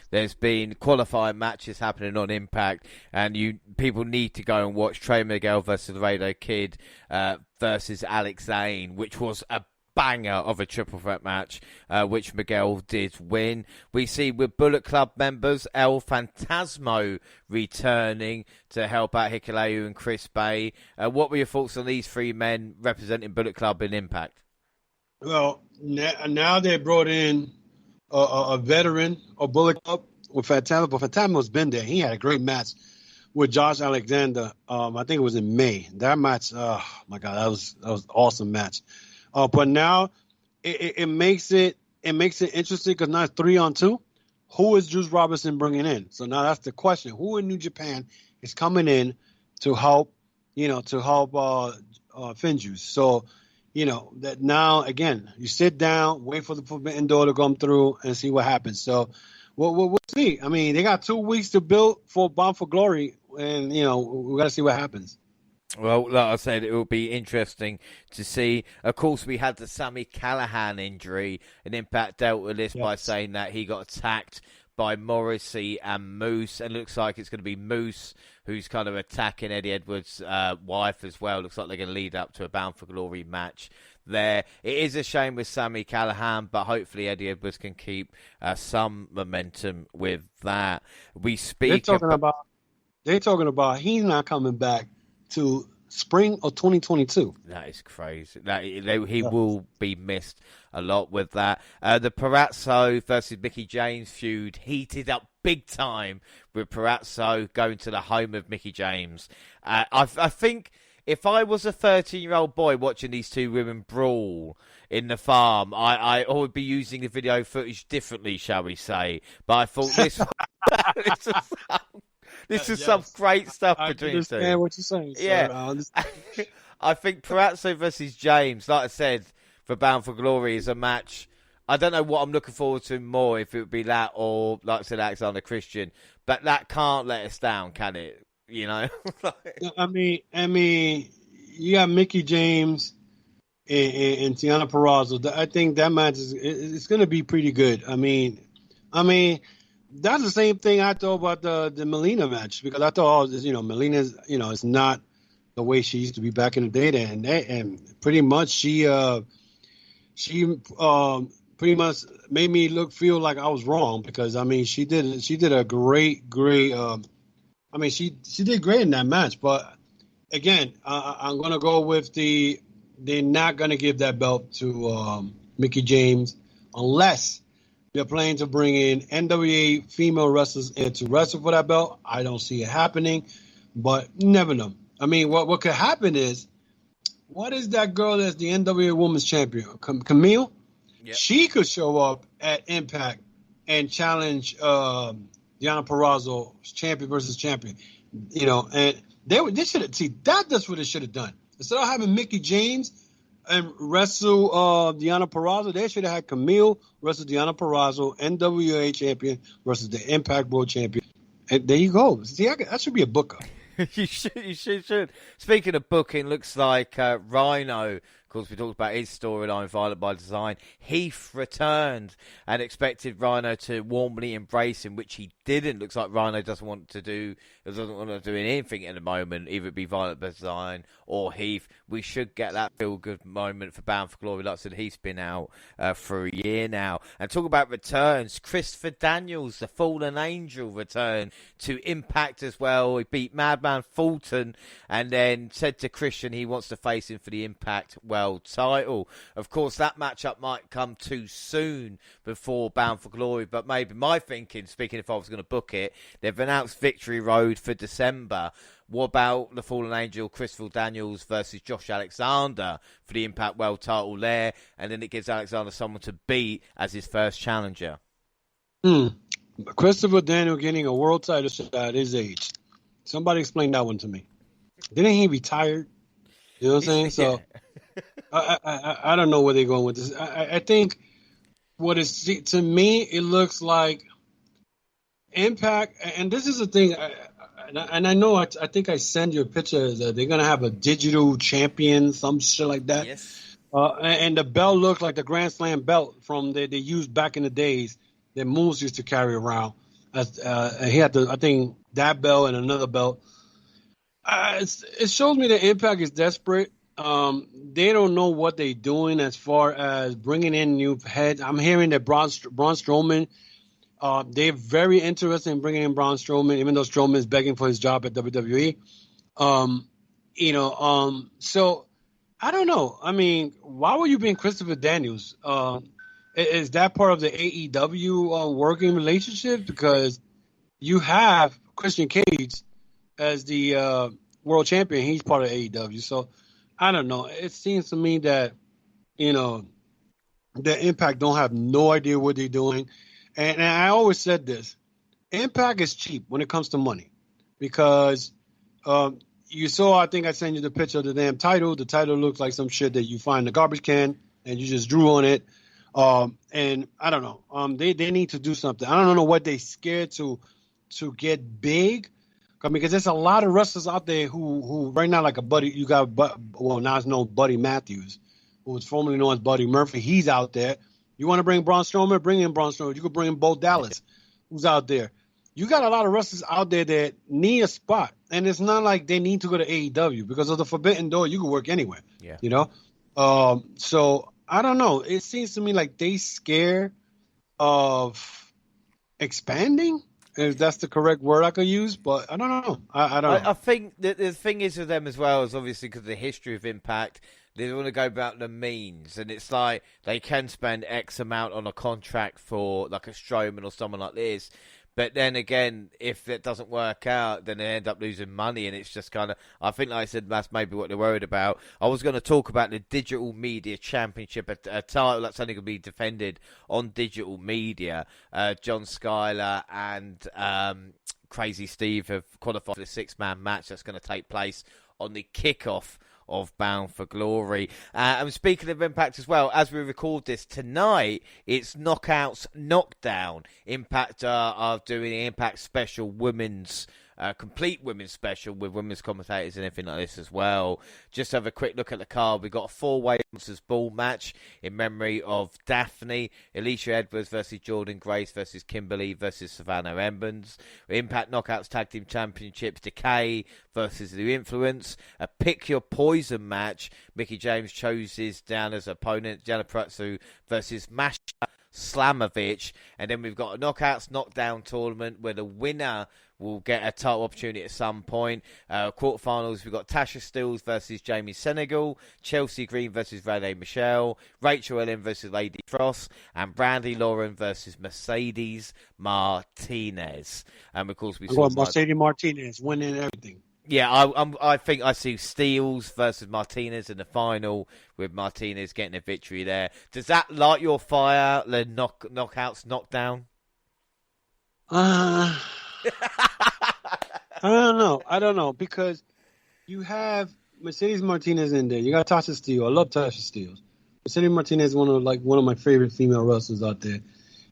There's been qualifying matches happening on Impact, and people need to go and watch Trey Miguel versus the Radio Kid versus Alex Zane, which was a banger of a triple threat match, which Miguel did win. We see with Bullet Club members, El Fantasmo returning to help out Hikuleo and Chris Bay. What were your thoughts on these 3 men representing Bullet Club in Impact? Well, now they brought in a veteran of Bullet Club with Fantasmo, but Fantasmo's been there. He had a great match with Josh Alexander. I think it was in May. That match, oh my God, that was an awesome match. But now it makes it interesting because now it's 3-on-2. Who is Juice Robinson bringing in? So now that's the question. Who in New Japan is coming in to help Finjuice? So, you know, that now, again, you sit down, wait for the Forbidden Door to come through and see what happens. So we'll see. I mean, they got 2 weeks to build for Bound for Glory, and, you know, we got to see what happens. Well, like I said, it will be interesting to see. Of course, we had the Sami Callahan injury, and Impact dealt with this by saying that he got attacked by Morrissey and Moose, and it looks like it's going to be Moose who's kind of attacking Eddie Edwards' wife as well. Looks like they're going to lead up to a Bound for Glory match there. It is a shame with Sami Callahan, but hopefully Eddie Edwards can keep some momentum with that. We speak They're talking about he's not coming back to spring of 2022. That is crazy. He will be missed a lot with that. The Perazzo versus Mickie James feud heated up big time with Perazzo going to the home of Mickie James. I think if I was a 13-year-old boy watching these two women brawl in the farm, I would be using the video footage differently, shall we say. But I thought this is some great stuff between the two. I understand what you're saying. Yeah. I think Perazzo versus James, like I said, for Bound for Glory is a match. I don't know what I'm looking forward to more, if it would be that or, like I said, Alexander Christian. But that can't let us down, can it? You know? I mean, you got Mickie James and Tiana Perazzo. I think that match it's going to be pretty good. I mean, that's the same thing I thought about the Melina match, because I thought, Melina's, it's not the way she used to be back in the day. And pretty much she pretty much made me feel like I was wrong, because I mean she did a great she did great in that match. But again, I'm gonna go with they're not gonna give that belt to Mickie James unless they're planning to bring in NWA female wrestlers in to wrestle for that belt. I don't see it happening, but you never know. I mean, what could happen is, what is that girl that's the NWA Women's Champion? Camille? Yep. She could show up at Impact and challenge Deonna Purrazzo, champion versus champion. And they should have, that's what they should have done. Instead of having Mickie James and wrestle Deonna Purrazzo, they should have had Camille wrestle Deonna Purrazzo, NWA champion versus the Impact World Champion. And there you go. See, that should be a booker. You should. Speaking of booking, looks like Rhino, of course, we talked about his storyline, Violent by Design. Heath returned and expected Rhino to warmly embrace him, which he didn't. Looks like Rhino doesn't want to do anything at the moment, either it be Violent by Design or Heath. We should get that feel-good moment for Bound for Glory. Like I said, Heath's been out for a year now. And talk about returns. Christopher Daniels, the Fallen Angel, returned to Impact as well. He beat Madman Fulton and then said to Christian he wants to face him for the Impact World title. Of course, that matchup might come too soon before Bound for Glory, but maybe my thinking, speaking if I was going to book it, they've announced Victory Road for December. What about the Fallen Angel, Christopher Daniels versus Josh Alexander for the Impact World title there, and then it gives Alexander someone to beat as his first challenger? Christopher Daniels getting a world title shot at his age. Somebody explain that one to me. Didn't he retire? You know what I'm saying? So I don't know where they're going with this. I think to me, it looks like Impact, and this is the thing, and I know, I think I send you a picture that they're going to have a digital champion, some shit like that. Yes. And the belt looks like the Grand Slam belt from they used back in the days that Moose used to carry around. He had I think that belt and another belt. It shows me that Impact is desperate. They don't know what they're doing as far as bringing in new heads. I'm hearing that Braun Strowman, they're very interested in bringing in Braun Strowman, even though Strowman is begging for his job at WWE. So I don't know. I mean, why would you bring Christopher Daniels? Is that part of the AEW working relationship? Because you have Christian Cage as the world champion. He's part of AEW. So I don't know. It seems to me that, the Impact don't have no idea what they're doing. And I always said this. Impact is cheap when it comes to money. Because you saw, I think I sent you the picture of the damn title. The title looks like some shit that you find in the garbage can and you just drew on it. And I don't know. They need to do something. I don't know what they scared to get big. Because there's a lot of wrestlers out there who right now, like a Buddy, you got, now it's known Buddy Matthews, who was formerly known as Buddy Murphy. He's out there. You want to bring Braun Strowman? Bring in Braun Strowman. You could bring in Bo Dallas. who's out there. You got a lot of wrestlers out there that need a spot, and it's not like they need to go to AEW because of the forbidden door. You can work anywhere. Yeah. You know. So I don't know. It seems to me like they scared of expanding, if that's the correct word I could use, but I don't know. I don't know. I think that the thing is with them as well is obviously because of the history of Impact, they want to go about the means, and it's like they can spend X amount on a contract for like a Strowman or someone like this. But then again, if it doesn't work out, then they end up losing money, and it's just kind of, I think, like I said, that's maybe what they're worried about. I was going to talk about the Digital Media Championship, a title that's only going to be defended on digital media. John Schuyler and Crazy Steve have qualified for the six-man match that's going to take place on the kickoff of Bound for Glory. And speaking of Impact as well, as we record this tonight, it's Knockouts Knockdown. Impact are doing an Impact special women's complete women's special with women's commentators and everything like this as well. Just have a quick look at the card. We've got a four-way Monsters Ball match in memory of Daphne, Alicia Edwards versus Jordan Grace versus Kimberly versus Savannah Embons. Impact Knockouts Tag Team Championships, Decay versus The Influence. A Pick Your Poison match. Mickey James chooses down as opponent, Jana Pratsu versus Masha Slamovich. And then we've got a Knockouts Knockdown tournament where the winner will get a title opportunity at some point. Quarterfinals, we've got Tasha Steeles versus Jamie Senegal, Chelsea Green versus Raleigh Michelle, Rachel Ellen versus Lady Frost, and Brandy Lauren versus Mercedes Martinez. And of course, we saw Mercedes Martinez winning everything. Yeah, I think I see Steeles versus Martinez in the final, with Martinez getting a victory there. Does that light your fire, the Knockouts Knockdown? I don't know, because you have Mercedes Martinez in there. You got Tasha Steele. I love Tasha Steele. Mercedes Martinez is one of my favorite female wrestlers out there.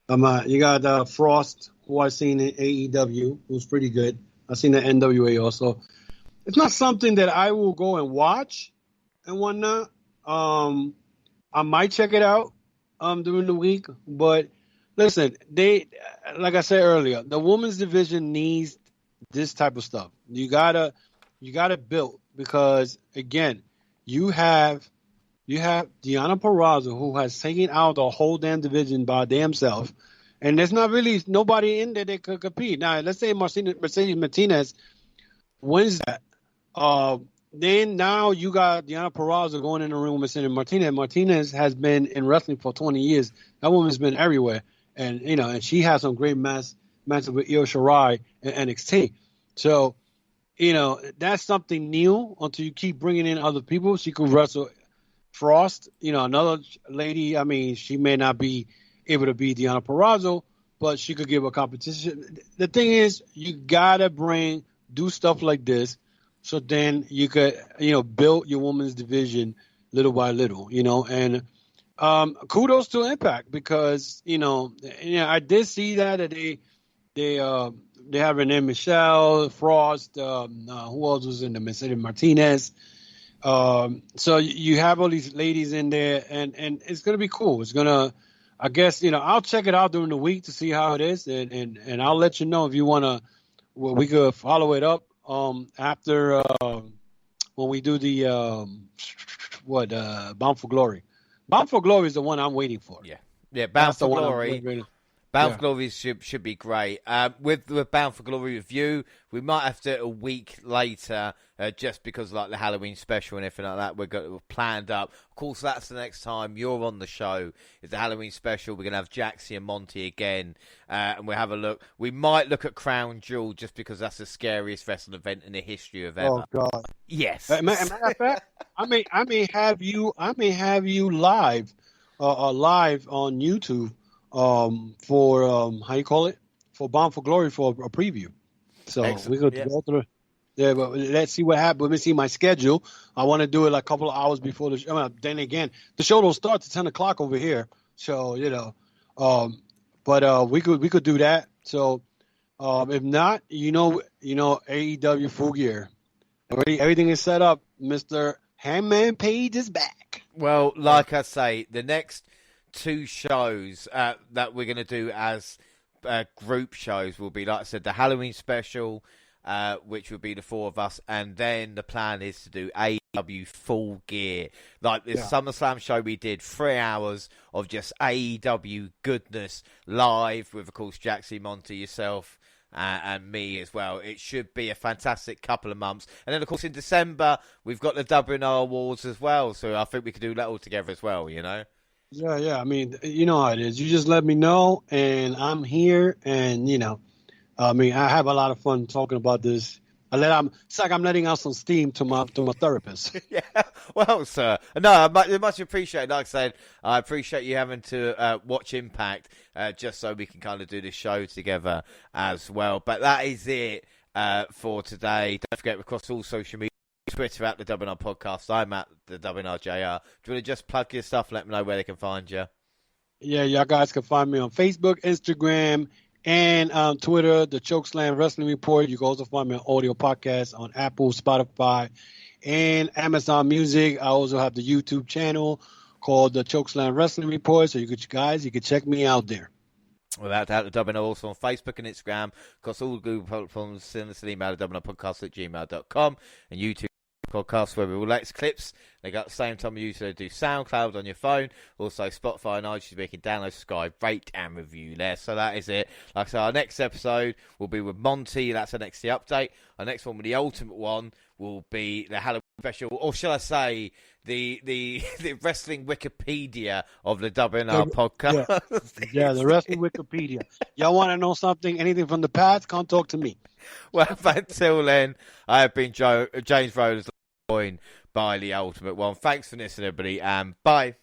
You got Frost, who I've seen in AEW, who's pretty good. I've seen the NWA also. It's not something that I will go and watch and whatnot. I might check it out during the week, but listen, like I said earlier, the women's division needs this type of stuff. You gotta build, because again, you have Deonna Purrazzo, who has taken out the whole damn division by damn self, and there's not really nobody in there that could compete. Now, let's say Mercedes Martinez wins that. Then now you got Deonna Purrazzo going in the ring with Mercedes Martinez. Martinez has been in wrestling for 20 years. That woman's been everywhere, and and she has some great matches with Io Shirai and NXT. So, that's something new until you keep bringing in other people. She could wrestle Frost, another lady. I mean, she may not be able to be Deonna Purrazzo, but she could give a competition. The thing is, you gotta do stuff like this, so then you could, build your women's division little by little, and kudos to Impact, because, I did see that they have Renee Michelle, Frost, who else was in the Mercedes Martinez. So you have all these ladies in there, and it's going to be cool. It's going to, I guess, I'll check it out during the week to see how it is, and I'll let you know if you want to. Well, we could follow it up after when we do the Bound for Glory. Bound for Glory is the one I'm waiting for. Yeah, Bound for Glory. Bound for Glory should be great. With the Bound for Glory review, we might have to do it a week later, just because of the Halloween special and everything like that. We're planned up. Of course, that's the next time you're on the show. It's the Halloween special. We're going to have Jaxie and Monty again, and we'll have a look. We might look at Crown Jewel, just because that's the scariest wrestling event in the history of ever. Oh God! Yes. Matter of fact, I may have you live on YouTube. For how you call it, for Bound for Glory, for a preview. So excellent. We could go through. Yeah, but let's see what happens. Let me see my schedule. I want to do it a couple of hours before the show. Then again, the show don't start at 10 o'clock over here. So but we could do that. So if not, AEW Full Gear. Everything is set up. Mr. Hangman Page is back. Well, like I say, the next two shows that we're going to do as group shows will be, like I said, the Halloween special, which would be the 4 of us, and then the plan is to do AEW full gear. Like this SummerSlam show we did, 3 hours of just AEW goodness live with, of course, Jaxie, Monty, yourself, and me as well. It should be a fantastic couple of months. And then, of course, in December, we've got the WNR Awards as well, so I think we could do that all together as well, you know? Yeah. I mean, you know how it is. You just let me know, and I'm here, and, you know, I mean, I have a lot of fun talking about this. It's like I'm letting out some steam to my therapist. Yeah, well, sir, no, much appreciated. Like I said, I appreciate you having to watch Impact just so we can kind of do this show together as well. But that is it for today. Don't forget, across all social media, Twitter at the WNR Podcast. I'm at the WNRJR. Do you want to just plug your stuff? Let me know where they can find you. Yeah, y'all guys can find me on Facebook, Instagram, and Twitter, the Chokeslam Wrestling Report. You can also find me on audio podcasts on Apple, Spotify, and Amazon Music. I also have the YouTube channel called the Chokeslam Wrestling Report. So you can check me out there. Without doubt, the WNR also on Facebook and Instagram. Across all the Google platforms, send us an email at WNRpodcast@gmail.com, and YouTube podcast where we will latest clips. They got the same time you do SoundCloud on your phone, also Spotify and iTunes, where you can download, subscribe, rate and review there. So that is it. Like I said, our next episode will be with Monty. That's the next update. Our next one, with the ultimate one, will be the Halloween special, or shall I say the wrestling Wikipedia of the WNR podcast. Yeah, the wrestling Wikipedia. Y'all want to know something, anything from the past, come talk to me. Well, until then, I have been James Rhodes, joined by the ultimate one. Thanks for listening, everybody, and bye.